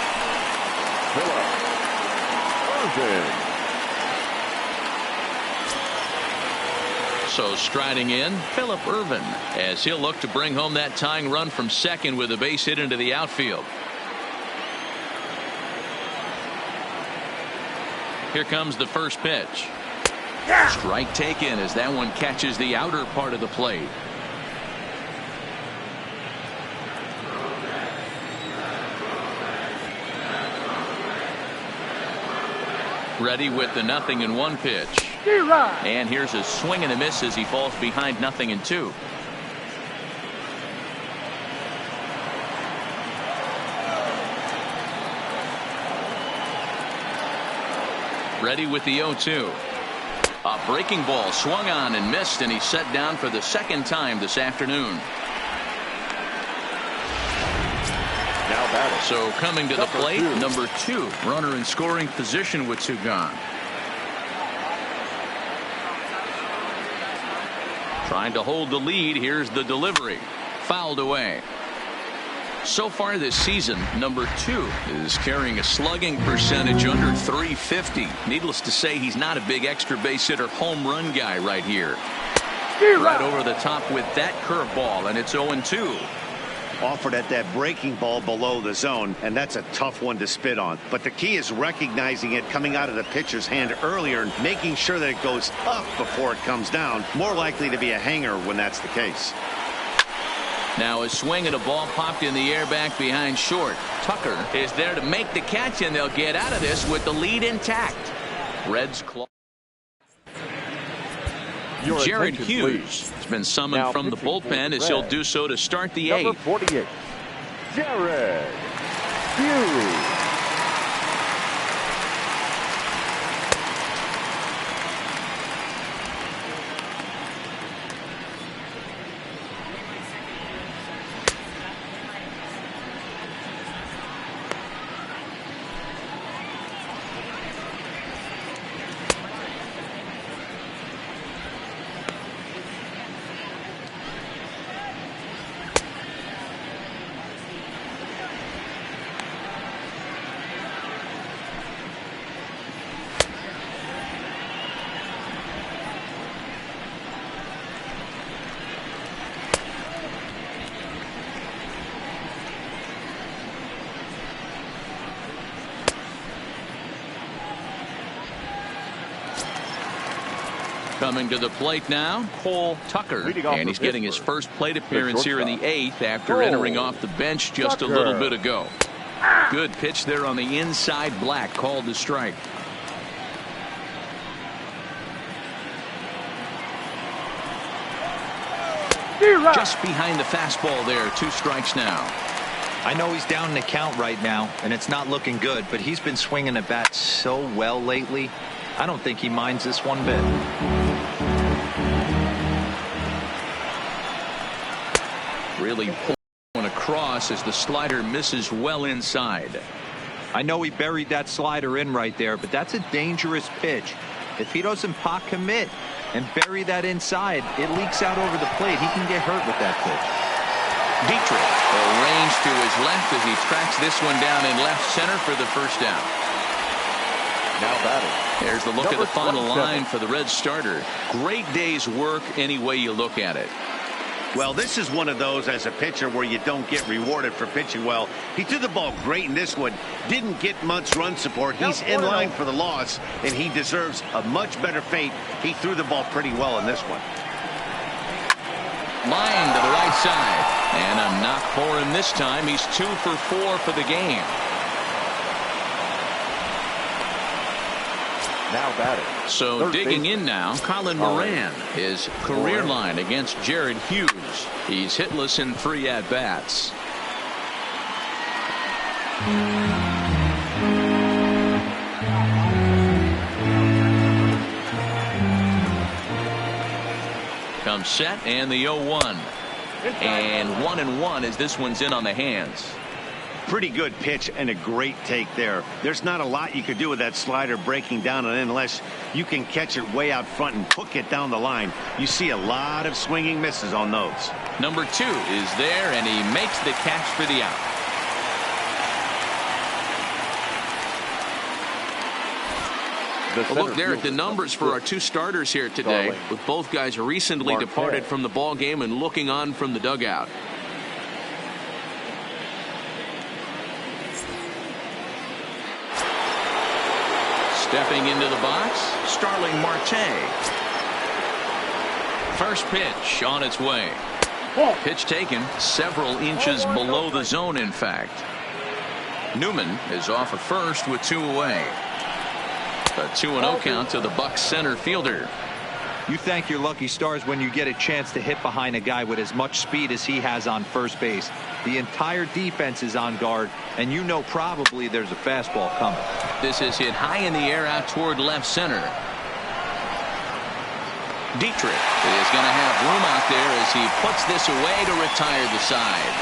Phillip Ervin. So striding in, Phillip Ervin, as he'll look to bring home that tying run from second with a base hit into the outfield. Here comes the first pitch. Strike taken as that one catches the outer part of the plate. Ready with the 0-1 pitch. And here's a swing and a miss as he falls behind 0-2. Ready with the 0-2. A breaking ball swung on and missed, and he's set down for the second time this afternoon. Now batting. So coming to the plate, number 2, runner in scoring position with 2 gone. Trying to hold the lead. Here's the delivery. Fouled away. So far this season, number 2 is carrying a slugging percentage under 350. Needless to say, he's not a big extra base hitter home run guy right here. Right over the top with that curveball, and it's 0-2. Offered at that breaking ball below the zone, and that's a tough one to spit on. But the key is recognizing it coming out of the pitcher's hand earlier and making sure that it goes up before it comes down. More likely to be a hanger when that's the case. Now a swing and a ball popped in the air back behind short. Tucker is there to make the catch, and they'll get out of this with the lead intact. Reds claw. Jared Hughes has been summoned now from the bullpen as he'll do so to start the 8th. Number 48, Jared Hughes. Coming to the plate now, Cole Tucker. And he's getting his first plate appearance here in the 8th after entering off the bench just a little bit ago. Good pitch there on the inside. Black called the strike. Just behind the fastball there. 2 strikes now. I know he's down in the count right now, and it's not looking good, but he's been swinging the bat so well lately. I don't think he minds this one bit. Really pulling across as the slider misses well inside. I know he buried that slider in right there, but that's a dangerous pitch. If he doesn't pot commit and bury that inside, it leaks out over the plate. He can get hurt with that pitch. Dietrich arranged to his left as he tracks this one down in left center for the first down. Now batting. There's the look at the final line for the Reds starter. Great day's work any way you look at it. Well, this is one of those as a pitcher where you don't get rewarded for pitching well. He threw the ball great in this one. Didn't get much run support. He's in line for the loss, and he deserves a much better fate. He threw the ball pretty well in this one. Line to the right side. And a knock for him this time. He's 2 for 4 for the game. Now batting. So Third digging base. in now, Colin Moran. His career line against Jared Hughes. He's hitless in 3 at-bats. Comes set and the 0-1. And 1-1 as this one's in on the hands. Pretty good pitch and a great take there. There's not a lot you could do with that slider breaking down and in unless you can catch it way out front and hook it down the line. You see a lot of swinging misses on those. Number 2 is there, and he makes the catch for the out. Well, look there at the numbers for our 2 starters here today, with both guys recently departed from the ball game and looking on from the dugout. Stepping into the box, Starling Marte. First pitch on its way. Pitch taken several inches below the zone, in fact. Newman is off at first with 2 away. A 2-0 count to the Bucs center fielder. You thank your lucky stars when you get a chance to hit behind a guy with as much speed as he has on first base. The entire defense is on guard, and you know probably there's a fastball coming. This is hit high in the air out toward left center. Dietrich is going to have room out there as he puts this away to retire the side.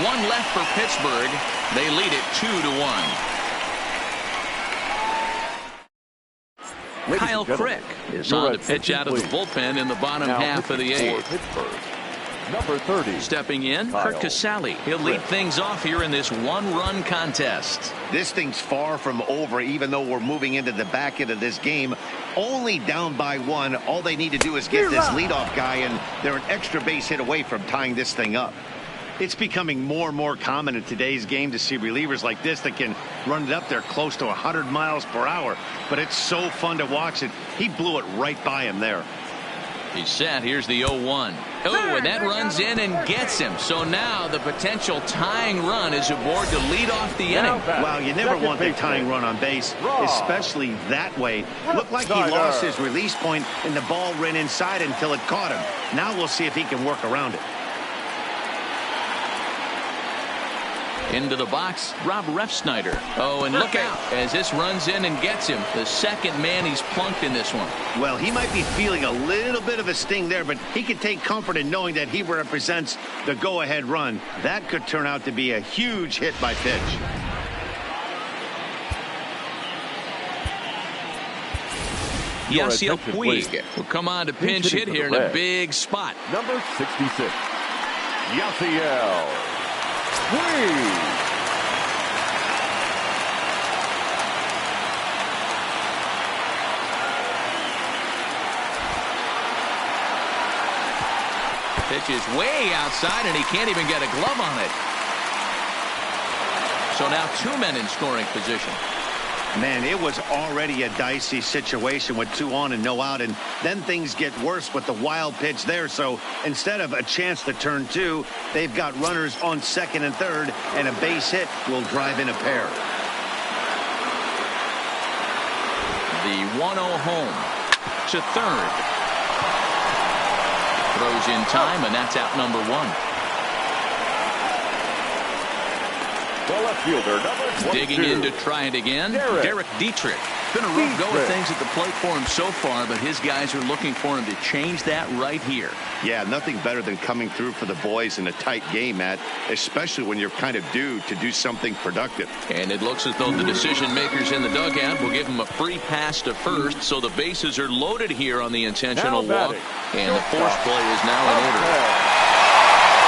1 left for Pittsburgh. They lead it 2-1. Kyle Crick is on to pitch out of the bullpen in the bottom half of the 8th. Number 30. Stepping in, Kurt Casale. He'll lead things off here in this 1-run contest. This thing's far from over, even though we're moving into the back end of this game. Only down by 1. All they need to do is get this leadoff guy, and they're an extra base hit away from tying this thing up. It's becoming more and more common in today's game to see relievers like this that can run it up there close to 100 miles per hour. But it's so fun to watch it. He blew it right by him there. He's set. Here's the 0-1. Oh, and that runs in and gets him. So now the potential tying run is aboard to lead off the inning. Wow, you never want the tying run on base, especially that way. Looked like he lost his release point, and the ball ran inside until it caught him. Now we'll see if he can work around it. Into the box, Rob Refsnyder. Oh, and look out as this runs in and gets him. The second man he's plunked in this one. Well, he might be feeling a little bit of a sting there, but he can take comfort in knowing that he represents the go-ahead run. That could turn out to be a huge hit by pitch. Yasiel Puig will come on to pinch hit here in a big spot. Number 66. Yasiel Puig. Pitch is way outside, and he can't even get a glove on it. So now 2 men in scoring position. Man, it was already a dicey situation with 2 on and no out, and then things get worse with the wild pitch there. So instead of a chance to turn 2, they've got runners on second and third, and a base hit will drive in a pair. The 1-0 home to third. Throws in time, and that's out number 1. The left fielder, number 22. Digging in to try it again, Derek Dietrich. Been a rough go of things at the plate for him so far, but his guys are looking for him to change that right here. Yeah, nothing better than coming through for the boys in a tight game, Matt, especially when you're kind of due to do something productive. And it looks as though the decision makers in the dugout will give him a free pass to first, so the bases are loaded here on the intentional walk, and the force play is now in order.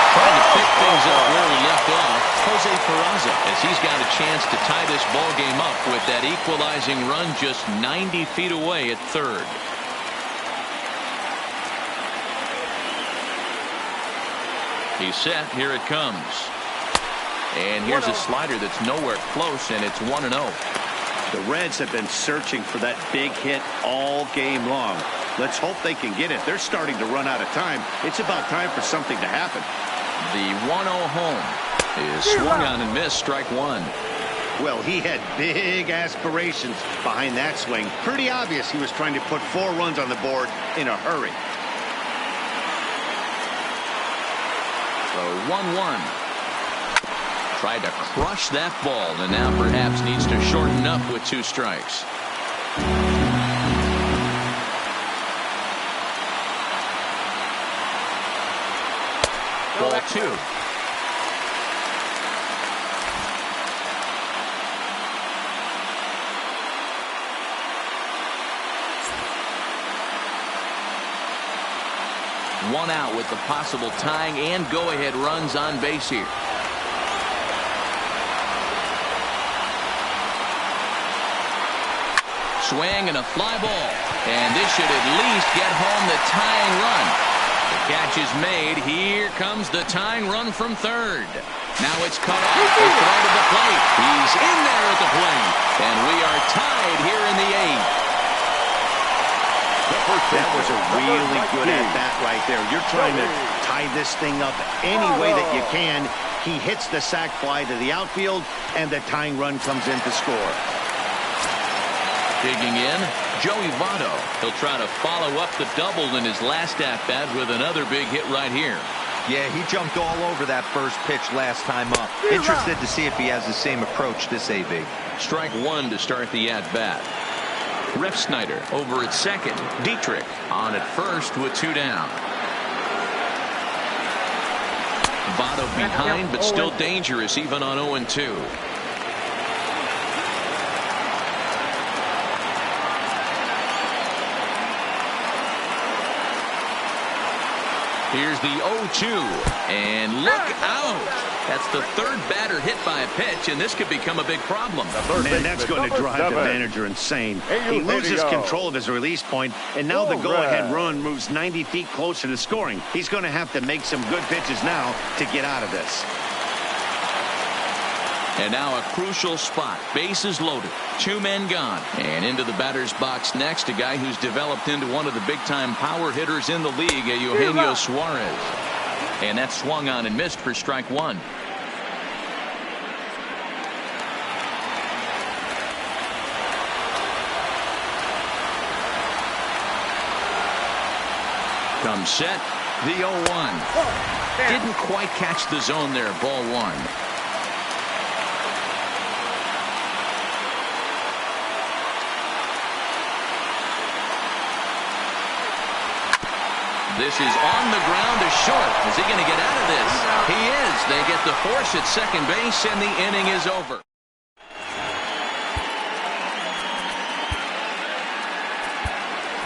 Trying to pick things up where we left off, Jose Peraza, as he's got a chance to tie this ball game up with that equalizing run just 90 feet away at third. He's set. Here it comes. And here's a slider that's nowhere close, and it's 1-0. The Reds have been searching for that big hit all game long. Let's hope they can get it. They're starting to run out of time. It's about time for something to happen. The 1-0 home is swung on and missed, strike 1. Well, he had big aspirations behind that swing. Pretty obvious he was trying to put 4 runs on the board in a hurry. So 1-1. Tried to crush that ball, and now perhaps needs to shorten up with 2 strikes. Ball 2. One out with the possible tying and go-ahead runs on base here. Swing and a fly ball. And this should at least get home the tying run. The catch is made. Here comes the tying run from third. Now it's cut off. The throw to the plate. He's in there at the plate. And we are tied here in the 8th. That was a really good at-bat right there. You're trying to tie this thing up any way that you can. He hits the sac fly to the outfield, and the tying run comes in to score. Digging in, Joey Votto. He'll try to follow up the double in his last at-bat with another big hit right here. Yeah, he jumped all over that first pitch last time up. Interested to see if he has the same approach this AB. Strike 1 to start the at-bat. Ref Snyder over at second. Dietrich on at first with 2 down. Votto behind, but still dangerous even on 0-2. Here's the 0-2, and look out. That's the 3rd batter hit by a pitch, and this could become a big problem. Man, that's going to drive the manager insane. He loses control of his release point, and now the go-ahead run moves 90 feet closer to scoring. He's going to have to make some good pitches now to get out of this. And now a crucial spot. Bases loaded. 2 men gone. And into the batter's box next, a guy who's developed into one of the big-time power hitters in the league, Eugenio Suarez. And that swung on and missed for strike 1. Comes set. The 0-1. Didn't quite catch the zone there. Ball 1. This is on the ground to short. Is he going to get out of this? He is. They get the force at second base, and the inning is over.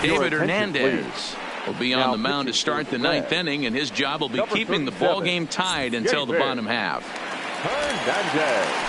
David Hernandez will be on the mound to start the 9th inning, and his job will be keeping the ball game tied until the bottom half. Hernandez.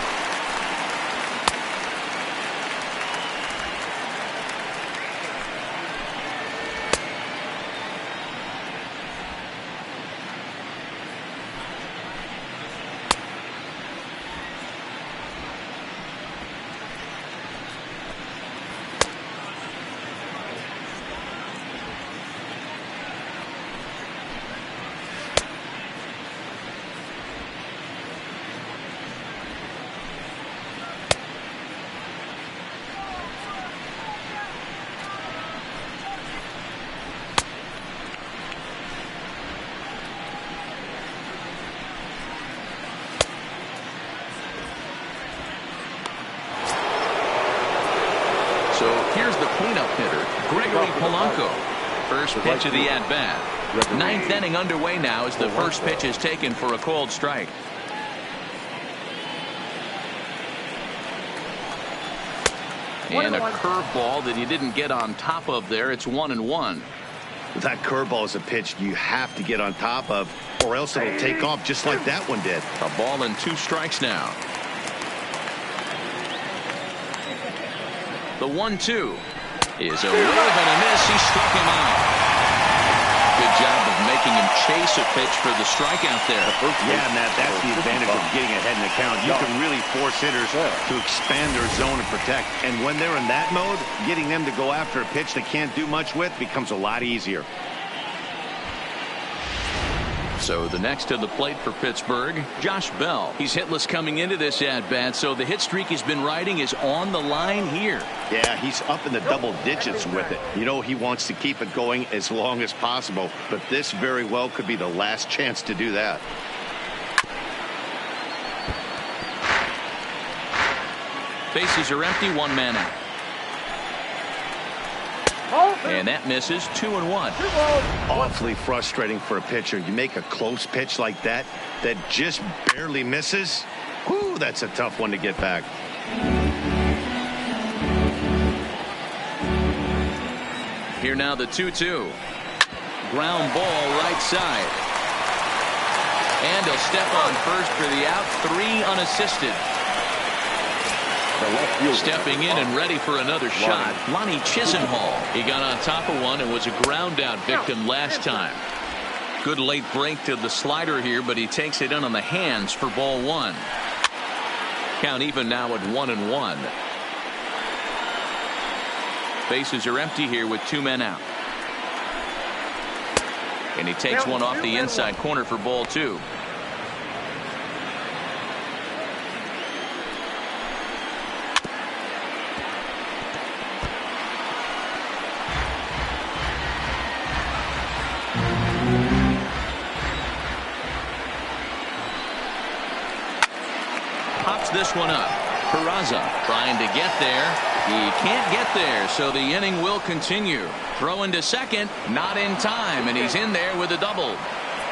Here's the cleanup hitter, Gregory Polanco. First pitch of the at-bat. Ninth inning underway now as the first pitch is taken for a called strike. And a curveball that he didn't get on top of there. It's 1-1. That curveball is a pitch you have to get on top of, or else it'll take off just like that one did. A ball and 2 strikes now. The 1-2 is a whirl and a miss. He struck him out. Good job of making him chase a pitch for the strikeout there. Yeah, Matt, that's the advantage of getting ahead in the count. You can really force hitters to expand their zone and protect. And when they're in that mode, getting them to go after a pitch they can't do much with becomes a lot easier. So the next to the plate for Pittsburgh, Josh Bell. He's hitless coming into this at-bat, so the hit streak he's been riding is on the line here. Yeah, he's up in the double digits with it. You know, he wants to keep it going as long as possible, but this very well could be the last chance to do that. Bases are empty, 1 man out. And that misses. 2-1. Awfully frustrating for a pitcher. You make a close pitch like that just barely misses. Whew, that's a tough one to get back. Here now the 2-2. Ground ball right side. And he'll step on first for the out. 3 unassisted. Stepping in and ready for another shot, Lonnie Chisenhall. He got on top of one and was a ground out victim last time. Good late break to the slider here, but he takes it in on the hands for ball 1. Count even now at 1-1. Bases are empty here with 2 men out. And he takes one off the inside corner for ball 2. This one up. Peraza trying to get there. He can't get there, so the inning will continue. Throwing to second, not in time, and he's in there with a double.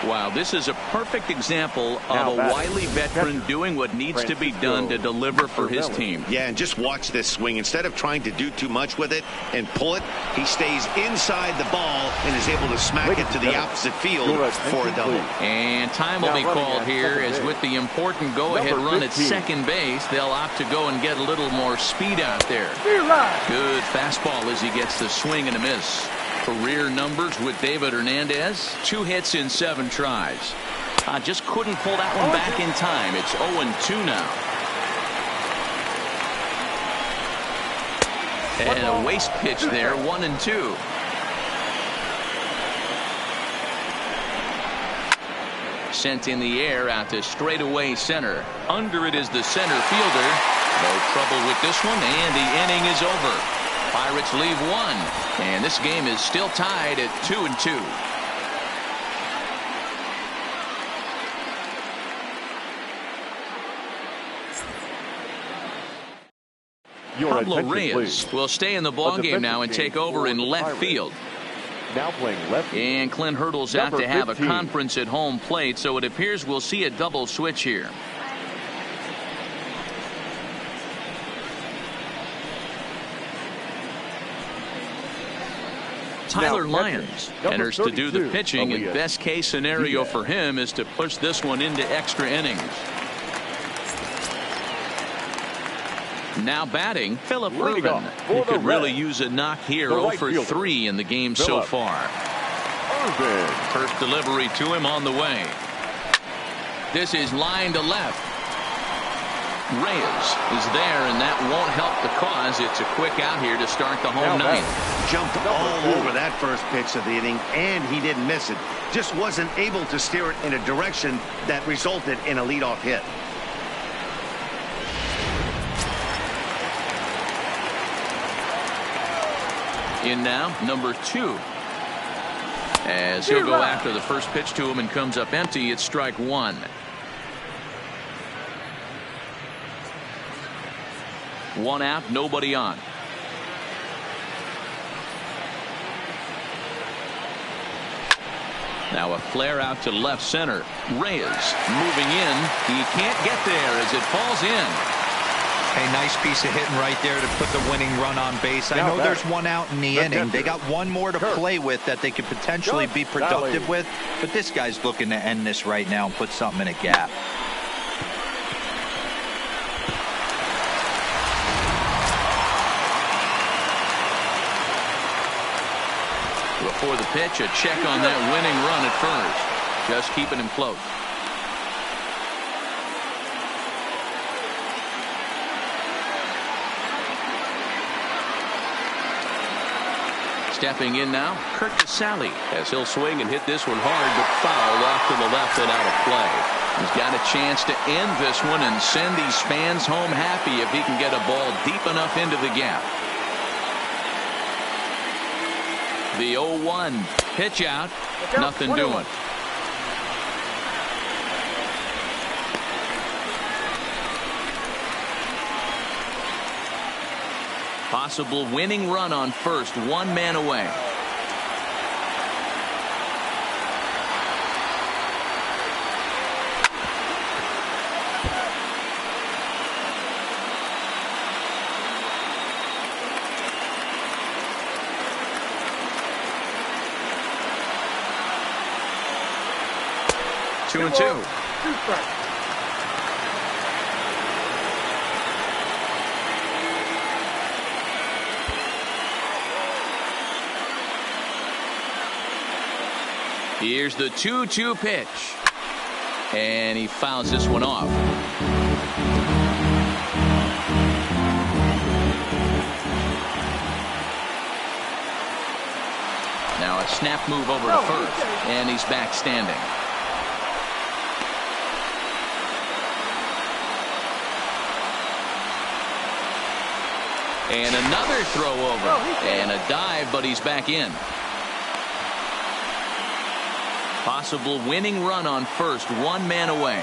Wow, this is a perfect example of a wily veteran doing what needs to be done to deliver for his team. Yeah, and just watch this swing. Instead of trying to do too much with it and pull it, he stays inside the ball and is able to smack it to the opposite field for a double. And time will be called here as with the important go-ahead run at second base, they'll opt to go and get a little more speed out there. Good fastball as he gets the swing and a miss. Career numbers with David Hernandez. 2 hits in 7 tries. Just couldn't pull that one back in time. It's 0-2 now. And a waste pitch there, 1-2. Sent in the air out to straightaway center. Under it is the center fielder. No trouble with this one, and the inning is over. Pirates leave 1, and this game is still tied at 2-2. Pablo Reyes will stay in the ballgame now and take over in left field. Now playing left. And Clint Hurdle's out to have a conference at home plate, so it appears we'll see a double switch here. Tyler Lyons enters to do the pitching, and best case scenario for him is to push this one into extra innings. Now batting, Phillip Rubin. He could really use a knock here. 0 for 3 in the game so far. First delivery to him on the way. This is line to left. Reyes is there, and that won't help the cause. It's a quick out here to start the home ninth. Jumped all over that first pitch of the inning, and he didn't miss it. Just wasn't able to steer it in a direction that resulted in a leadoff hit. In now, number 2. As he'll go after the first pitch to him and comes up empty, it's strike 1. 1 out, nobody on. Now a flare out to left center. Reyes moving in. He can't get there as it falls in. A nice piece of hitting right there to put the winning run on base. I know there's one out in the inning. They got one more to play with that they could potentially be productive with. But this guy's looking to end this right now and put something in a gap. Before the pitch, a check on that winning run at first. Just keeping him close. Stepping in now, Kurt Casale, as he'll swing and hit this one hard, but fouled off to the left and out of play. He's got a chance to end this one and send these fans home happy if he can get a ball deep enough into the gap. The 0-1 pitch out, nothing doing. Possible winning run on first, one man away. Two and two. Here's the 2-2 pitch. And he fouls this one off. Now a snap move over to first. And he's back standing. And another throw over. And a dive, but he's back in. Possible winning run on first, one man away.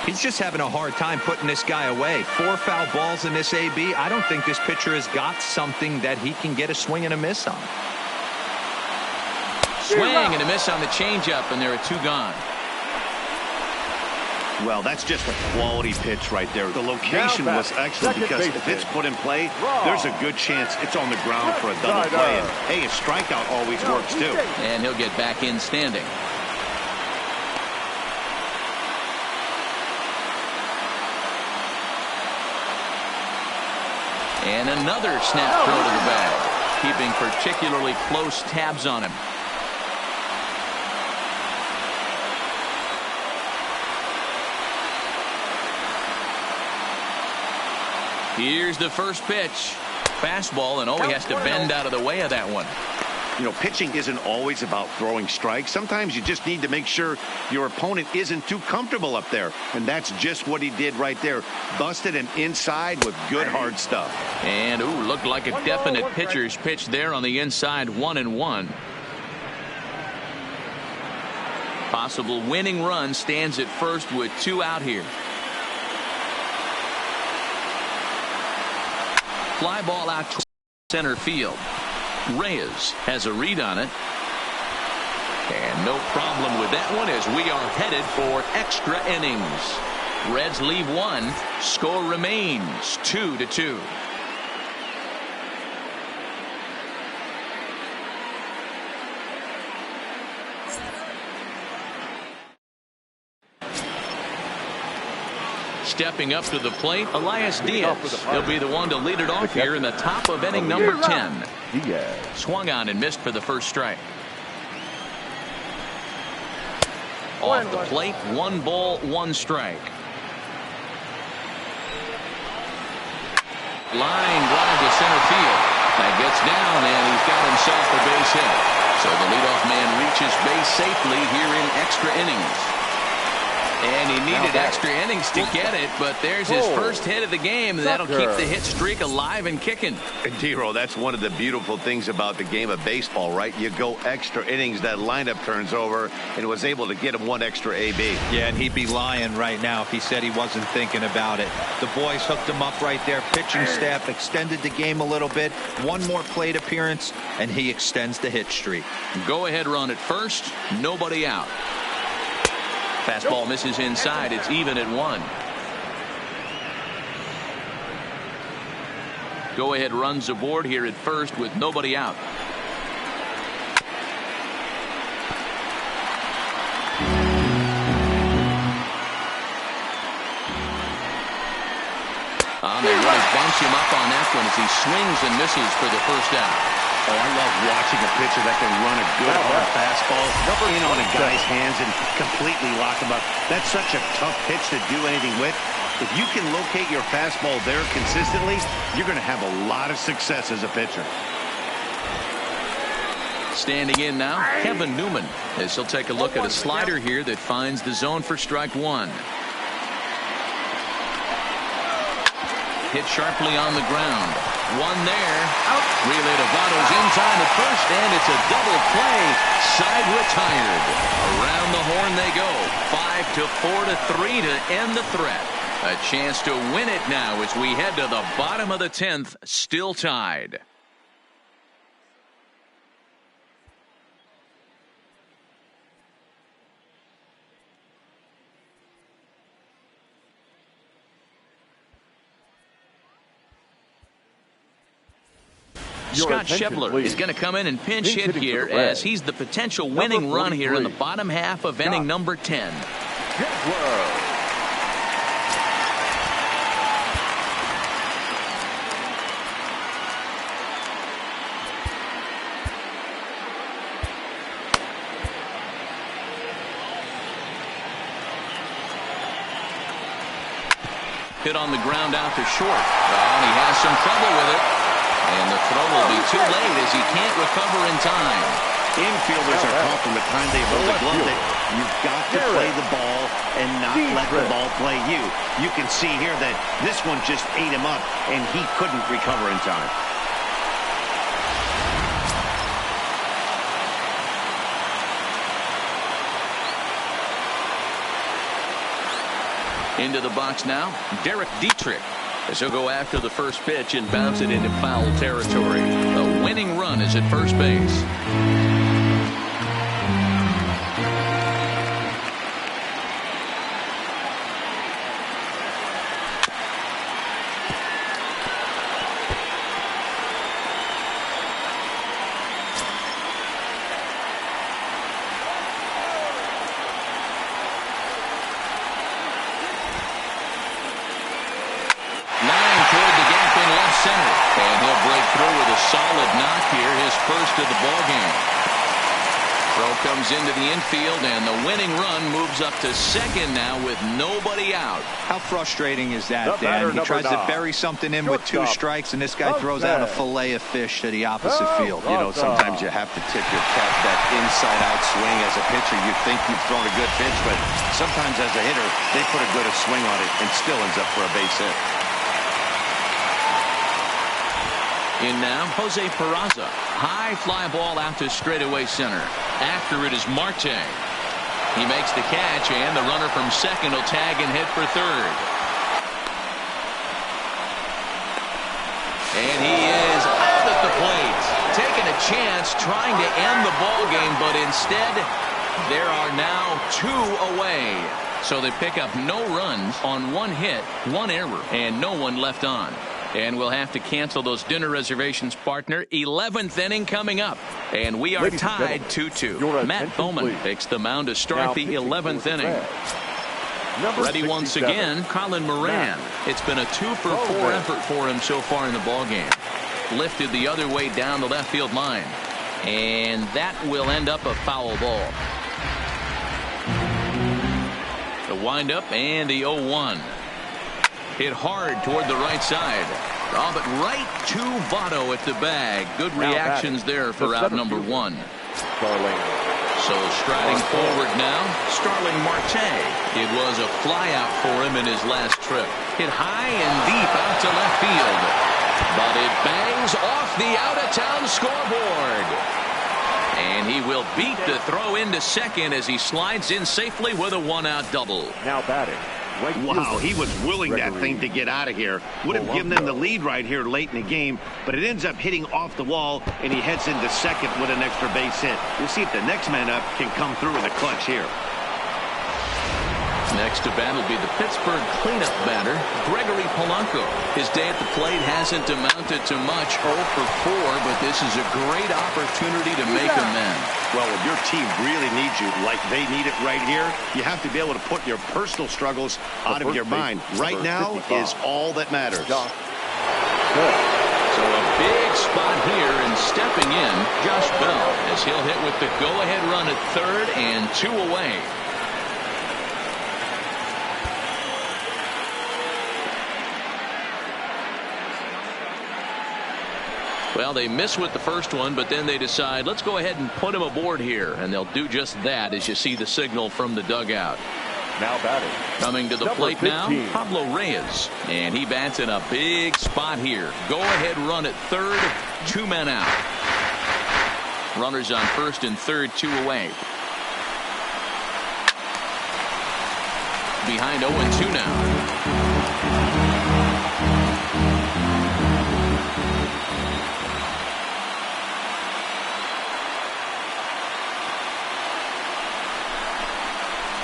He's just having a hard time putting this guy away. 4 foul balls in this AB. I don't think this pitcher has got something that he can get a swing and a miss on. Swing and a miss on the changeup, and there are 2 gone. Well, that's just a quality pitch right there. The location was excellent because if it's put in play, there's a good chance it's on the ground for a double play. And, hey, a strikeout always works, too. And he'll get back in standing. And another snap throw to the bag, keeping particularly close tabs on him. Here's the first pitch. Fastball, and he has to bend out of the way of that one. You know, pitching isn't always about throwing strikes. Sometimes you just need to make sure your opponent isn't too comfortable up there. And that's just what he did right there. Busted him inside with good hard stuff. And, looked like a definite pitcher's pitch there on the inside, 1-1. Possible winning run stands at first with 2 out here. Fly ball out to center field. Reyes has a read on it. And no problem with that one as we are headed for extra innings. Reds leave 1. Score remains 2-2. Stepping up to the plate, Elias Diaz. He'll be the one to lead it off here in the top of inning number 10. Swung on and missed for the first strike. Off the plate, 1 ball, 1 strike. Line drive to center field. That gets down, and he's got himself a base hit. So the leadoff man reaches base safely here in extra innings. And he needed extra innings to get it, but there's his first hit of the game. That'll keep the hit streak alive and kicking. And D-Roll, that's one of the beautiful things about the game of baseball, right? You go extra innings, that lineup turns over, and was able to get him one extra AB. Yeah, and he'd be lying right now if he said he wasn't thinking about it. The boys hooked him up right there. Pitching staff extended the game a little bit. One more plate appearance, and he extends the hit streak. Go ahead run at first. Nobody out. Fastball misses inside. It's even at 1. Go ahead runs aboard here at first with nobody out. They really bunch him up on that one as he swings and misses for the first out. Oh, I love watching a pitcher that can run a good hard fastball in on a guy's hands and completely lock him up. That's such a tough pitch to do anything with. If you can locate your fastball there consistently, you're going to have a lot of success as a pitcher. Standing in now, Kevin Newman, as he'll take a look at a slider here that finds the zone for strike 1. Hit sharply on the ground. One there. Out. Relay to Votto's in time at first, and it's a double play. Side retired. Around the horn they go. 5-4-3 to end the threat. A chance to win it now as we head to the bottom of the 10th, still tied. Scott Schebler is going to come in and pinch hit here as he's the potential winning run here in the bottom half of inning number 10. Hit on the ground out to short. And he has some trouble with it. And the throw will be too late as he can't recover in time. Infielders are caught from the time they hold the glove that you've got to play the ball and not let the ball play you. You can see here that this one just ate him up and he couldn't recover in time. Into the box now, Derek Dietrich, as he'll go after the first pitch and bounce it into foul territory. The winning run is at first base. And he'll break through with a solid knock here, his first of the ball game. Throw comes into the infield, and the winning run moves up to second now with nobody out. How frustrating is that, Dan? He tries to bury something in with 2 strikes, and this guy throws out a fillet of fish to the opposite field. You know, sometimes you have to tip your cap that inside-out swing. As a pitcher, you think you've thrown a good pitch, but sometimes as a hitter, they put a good swing on it and still ends up for a base hit. In now, Jose Peraza. High fly ball out to straightaway center. After it is Marte. He makes the catch, and the runner from second will tag and hit for third. And he is out at the plate. Taking a chance, trying to end the ball game, but instead, there are now 2 away. So they pick up no runs on 1 hit, 1 error, and no one left on. And we'll have to cancel those dinner reservations, partner. 11th inning coming up. And we are tied 2-2. Matt Bowman takes the mound to start the 11th inning. Ready once again, Colin Moran. It's been a 2-for-4 effort for him so far in the ballgame. Lifted the other way down the left field line. And that will end up a foul ball. The windup and the 0-1. Hit hard toward the right side. Oh, but right to Votto at the bag. Good reactions there for out number 1. So striding forward now, Starling Marte. It was a flyout for him in his last trip. Hit high and deep out to left field. But it bangs off the out-of-town scoreboard. And he will beat the throw into second as he slides in safely with a one-out double. Now batting. Wow, he was willing that thing to get out of here. Would have given them the lead right here late in the game, but it ends up hitting off the wall, and he heads into second with an extra base hit. We'll see if the next man up can come through in the clutch here. Next to bat will be the Pittsburgh cleanup batter, Gregory Polanco. His day at the plate hasn't amounted to much, 0 for 4, but this is a great opportunity to make amends. Well, when your team really needs you like they need it right here, you have to be able to put your personal struggles out of your mind. Right now is all that matters. So a big spot here, and stepping in, Josh Bell, as he'll hit with the go-ahead run at third and 2 away. Well, they miss with the first one, but then they decide, let's go ahead and put him aboard here. And they'll do just that as you see the signal from the dugout. Now batting. Coming to the plate now, Pablo Reyes. And he bats in a big spot here. Go ahead run at third, 2 men out. Runners on first and third, 2 away. Behind 0-2 now.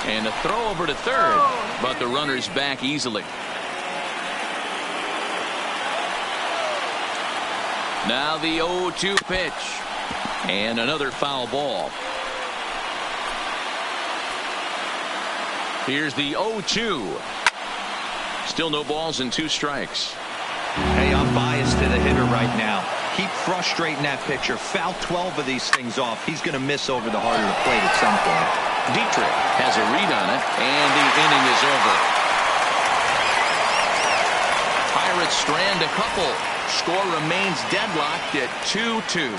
And a throw over to third, but the runner's back easily. Now the 0-2 pitch. And another foul ball. Here's the 0-2. Still no balls and 2 strikes. Hey, I'm biased to the hitter right now. Keep frustrating that pitcher. Foul 12 of these things off. He's going to miss over the heart of the plate at some point. Dietrich has a read on it, and the inning is over. Pirates strand a couple. Score remains deadlocked at 2-2.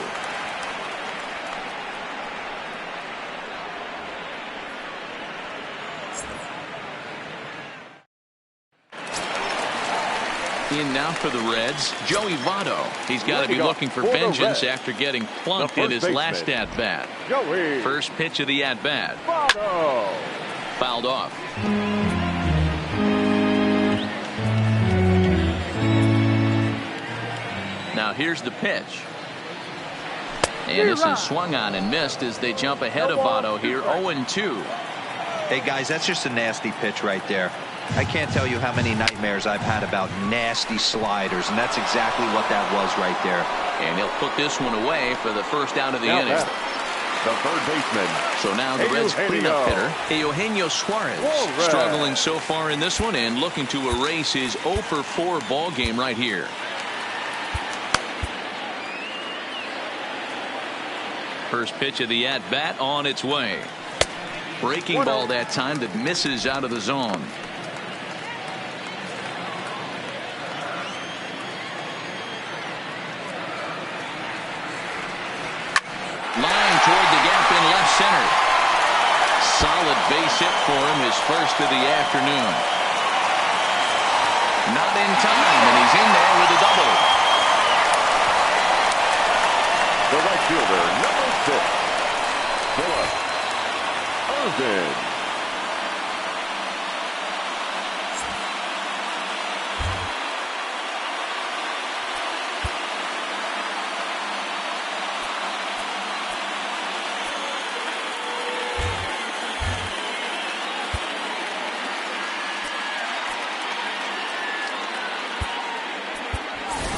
In now for the Reds, Joey Votto. He's got to be looking for vengeance after getting plunked in his last at-bat. First pitch of the at-bat. Fouled off. Now here's the pitch. Anderson swung on and missed as they jump ahead of Votto here, 0-2. Hey, guys, that's just a nasty pitch right there. I can't tell you how many nightmares I've had about nasty sliders, and that's exactly what that was right there. And he'll put this one away for the first out of the inning. The third baseman. So now the Reds cleanup hitter, Eugenio Suarez, struggling so far in this one and looking to erase his 0 for 4 ball game right here. First pitch of the at-bat on its way. Breaking ball that time that misses out of the zone. Line toward the gap in left center. Solid base hit for him, his first of the afternoon. Not in time, and he's in there with a double. The right fielder, number 6, Philip Irvin.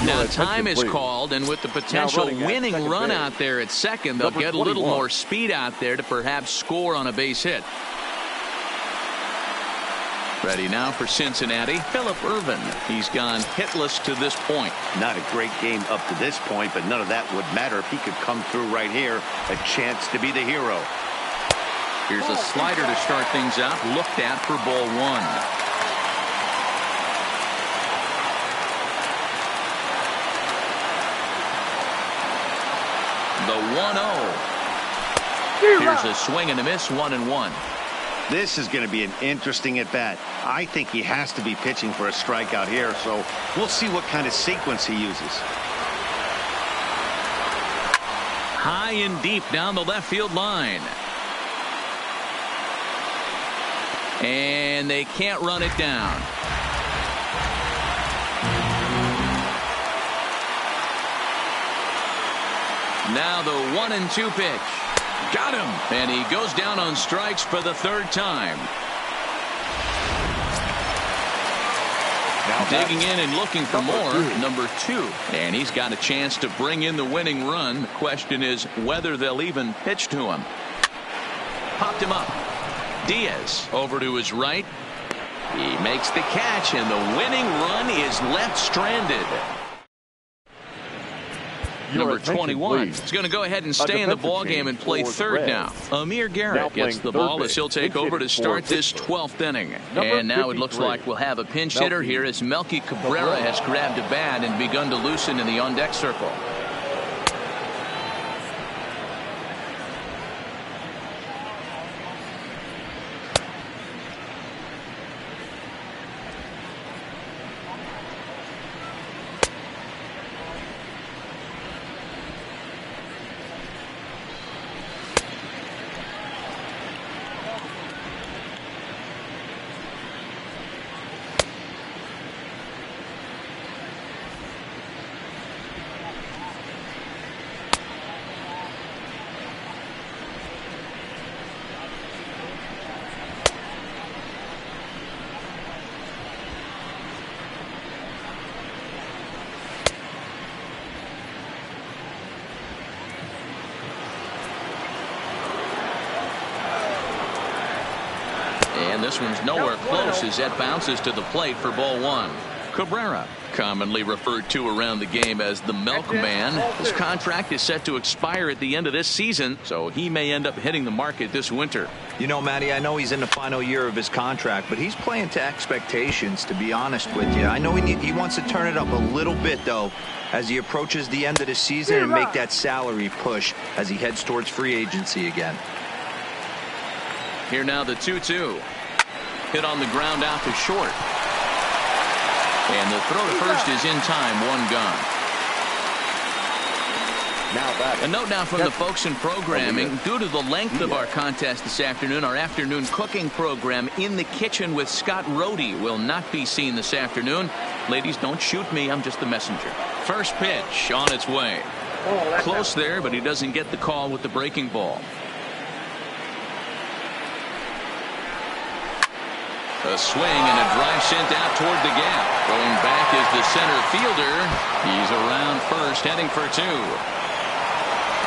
Now time is called, and with the potential winning run out there at second, they'll get a little more speed out there to perhaps score on a base hit. Ready now for Cincinnati, Philip Irvin. He's gone hitless to this point. Not a great game up to this point, but none of that would matter if he could come through right here. A chance to be the hero. Here's a slider to start things out, looked at for ball 1. The 1-0. Here's a swing and a miss, 1-1. This is going to be an interesting at-bat. I think he has to be pitching for a strikeout here, so we'll see what kind of sequence he uses. High and deep down the left field line. And they can't run it down. Now the 1-2 pitch. Got him. And he goes down on strikes for the third time. Now digging in and looking for more. Number 2. And he's got a chance to bring in the winning run. The question is whether they'll even pitch to him. Popped him up. Diaz over to his right. He makes the catch, and the winning run is left stranded. Number 21 is going to go ahead and stay in the ball game and play third now. Amir Garrett gets the ball as he'll take over to start this 12th inning. And now it looks like we'll have a pinch hitter here as Melky Cabrera has grabbed a bat and begun to loosen in the on-deck circle. And this one's nowhere close as that bounces to the plate for ball 1. Cabrera, commonly referred to around the game as the milkman. His contract is set to expire at the end of this season, so he may end up hitting the market this winter. You know, Matty, I know he's in the final year of his contract, but he's playing to expectations, to be honest with you. I know he wants to turn it up a little bit, though, as he approaches the end of the season and make that salary push as he heads towards free agency again. Here now the 2-2. Hit on the ground out to short. And the throw to first is in time, 1 gone. A note now from the folks in programming. Due to the length of our contest this afternoon, our afternoon cooking program In the Kitchen with Scott Rohde will not be seen this afternoon. Ladies, don't shoot me. I'm just the messenger. First pitch on its way. Close there, but he doesn't get the call with the breaking ball. A swing and a drive sent out toward the gap. Going back is the center fielder. He's around first, heading for 2.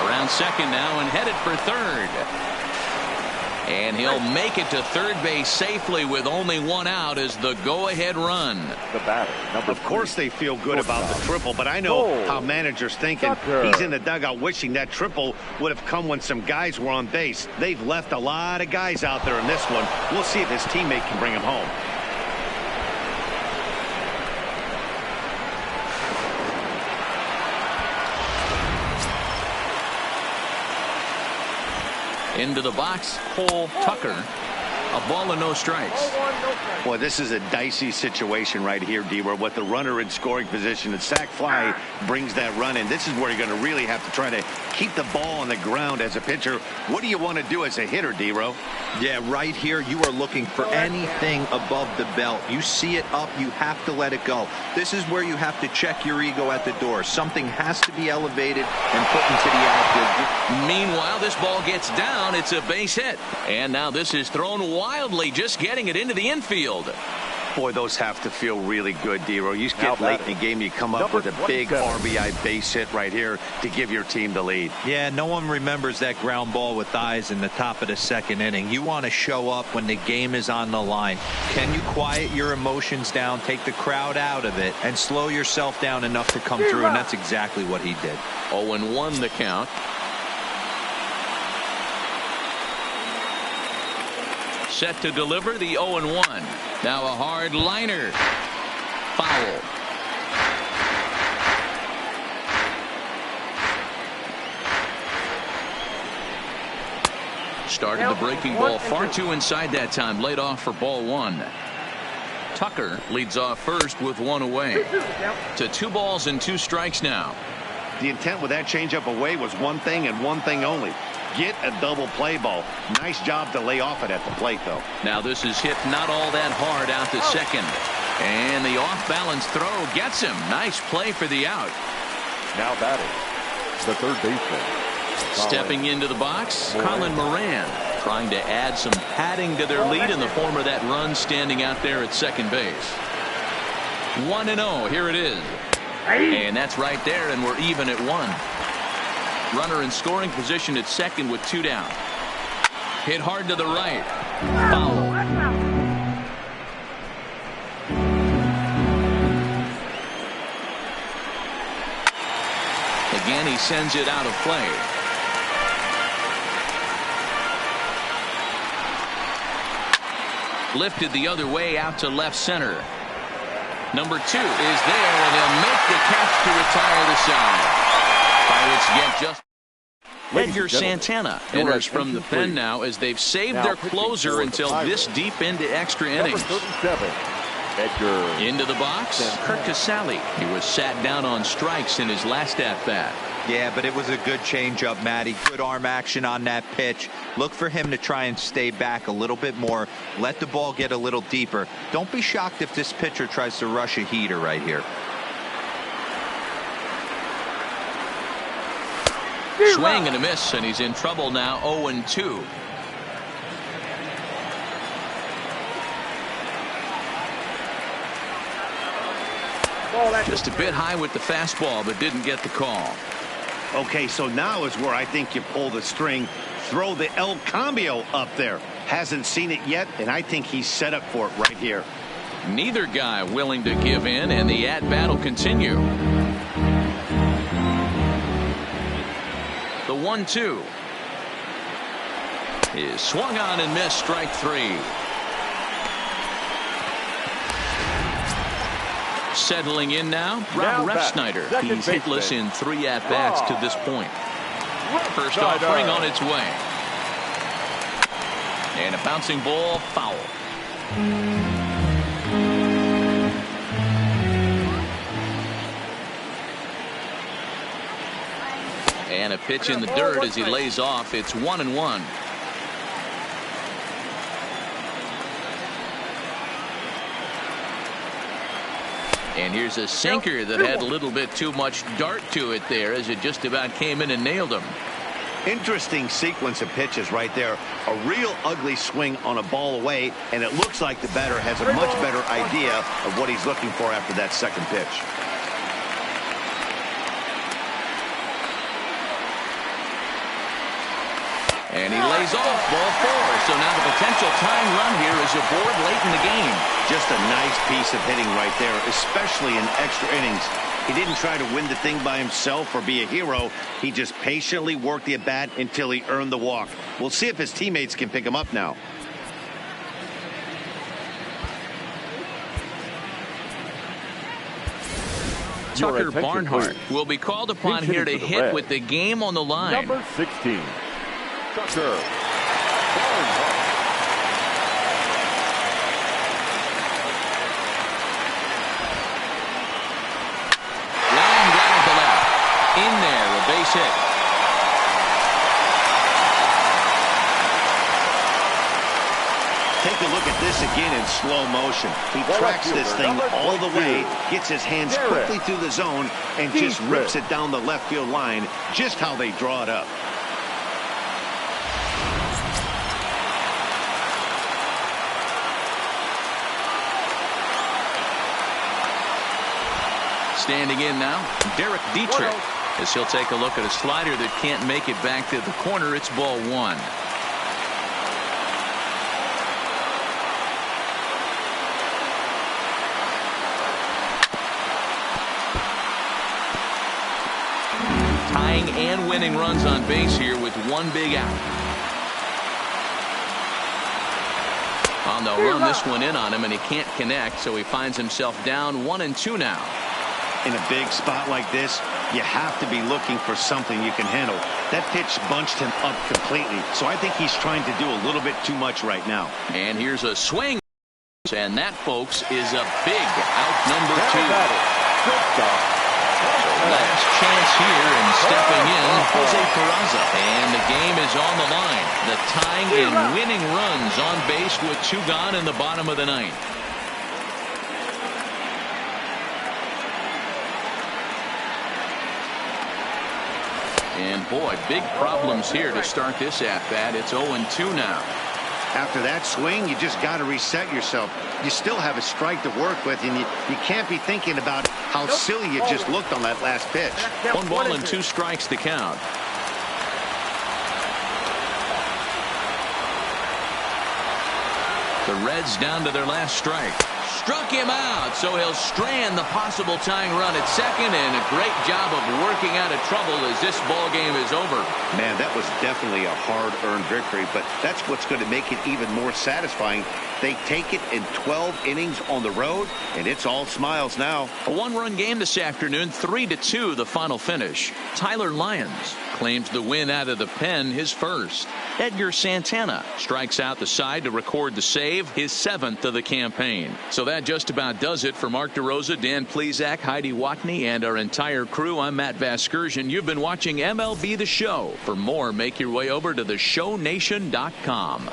Around second now and headed for third. And he'll make it to third base safely with only 1 out as the go-ahead run. The batter, number 3. Of course they feel good about the triple, but I know how managers think, and he's in the dugout wishing that triple would have come when some guys were on base. They've left a lot of guys out there in this one. We'll see if his teammate can bring him home. Into the box, Cole Tucker. A ball and no strikes. Boy, this is a dicey situation right here, D-Where with the runner in scoring position. And sac fly brings that run in. This is where you're going to really have to try to keep the ball on the ground as a pitcher. What do you want to do as a hitter, D-Ro? Yeah, right here, you are looking for anything above the belt. You see it up, you have to let it go. This is where you have to check your ego at the door. Something has to be elevated and put into the outfield. Meanwhile, this ball gets down. It's a base hit. And now this is thrown wildly, just getting it into the infield. Boy, those have to feel really good, D-Ro. You get late in the game, you come up with a big RBI base hit right here to give your team the lead. Yeah, no one remembers that ground ball with eyes in the top of the second inning. You want to show up when the game is on the line. Can you quiet your emotions down, take the crowd out of it, and slow yourself down enough to come through? And that's exactly what he did. 0-1 the count. Set to deliver the 0-1. Now a hard liner. Foul. Started the breaking ball far too inside that time. Laid off for ball one. Tucker leads off first with one away. To 2 balls and 2 strikes now. The intent with that changeup away was one thing and one thing only. Get a double play ball. Nice job to lay off it at the plate, though. Now this is hit not all that hard out to second. And the off-balance throw gets him. Nice play for the out. Now batting, the third baseman. Stepping into the box, Colin Moran, trying to add some padding to their lead in the form of that run standing out there at second base. 1-0, here it is. And that's right there, and we're even at 1. Runner in scoring position at second with 2 down. Hit hard to the right. Foul. Again, he sends it out of play. Lifted the other way out to left center. Number 2 is there, and he'll make the catch to retire the side. Pirates get just. Edgar Santana enters from the pen now as they've saved their closer until this deep into extra innings. Edgar. Into the box, Kurt Casale. He was sat down on strikes in his last at-bat. Yeah, but it was a good changeup, Matty. Good arm action on that pitch. Look for him to try and stay back a little bit more. Let the ball get a little deeper. Don't be shocked if this pitcher tries to rush a heater right here. Swing and a miss, and he's in trouble now. 0-2. Just a bit high with the fastball, but didn't get the call. Okay, so now is where I think you pull the string. Throw the El Cambio up there. Hasn't seen it yet, and I think he's set up for it right here. Neither guy willing to give in, and the at-bat will continue. The 1-2 is swung on and missed. Strike 3. Settling in now, Rob Refsnyder. He's hitless in 3 at-bats to this point. First offering on its way. And a bouncing ball, foul. And a pitch in the dirt as he lays off. It's 1-1. And here's a sinker that had a little bit too much dart to it there as it just about came in and nailed him. Interesting sequence of pitches right there. A real ugly swing on a ball away, and it looks like the batter has a much better idea of what he's looking for after that second pitch. And he lays off ball 4. So now the potential tying run here is aboard late in the game. Just a nice piece of hitting right there, especially in extra innings. He didn't try to win the thing by himself or be a hero. He just patiently worked the at-bat until he earned the walk. We'll see if his teammates can pick him up now. Tucker Barnhart will be called upon here to hit with the game on the line. Number 16, Tucker Barnhart. Line drive to left. In there, a base hit. Take a look at this again in slow motion. He tracks this thing all the way, gets his hands quickly through the zone, and just rips it down the left field line, just how they draw it up. Standing in now, Derek Dietrich, as he'll take a look at a slider that can't make it back to the corner. It's ball 1. Tying and winning runs on base here with one big out. On the run, this one in on him, and he can't connect, so he finds himself down 1-2 now. In a big spot like this, you have to be looking for something you can handle. That pitch bunched him up completely, so I think he's trying to do a little bit too much right now. And here's a swing. And that, folks, is a big out number 2. Last chance here, and stepping in, Jose Peraza. And the game is on the line. The tying and winning runs on base with 2 gone in the bottom of the 9th. And boy, big problems here to start this at-bat. It's 0-2 now. After that swing, you just got to reset yourself. You still have a strike to work with, and you can't be thinking about how silly you just looked on that last pitch. 1 ball and 2 strikes to count. The Reds down to their last strike. Struck him out, so he'll strand the possible tying run at second, and a great job of working out of trouble as this ball game is over. Man, that was definitely a hard-earned victory, but that's what's going to make it even more satisfying. They take it in 12 innings on the road, and it's all smiles now. A 1-run game this afternoon, 3-2 the final finish. Tyler Lyons claims the win out of the pen, his first. Edgar Santana strikes out the side to record the save, his 7th of the campaign. So that just about does it for Mark DeRosa, Dan Plesac, Heidi Watney, and our entire crew. I'm Matt Vasgersian. You've been watching MLB The Show. For more, make your way over to theshownation.com.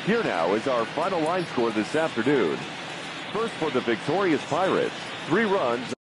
Here now is our final line score this afternoon. First for the victorious Pirates, 3 runs.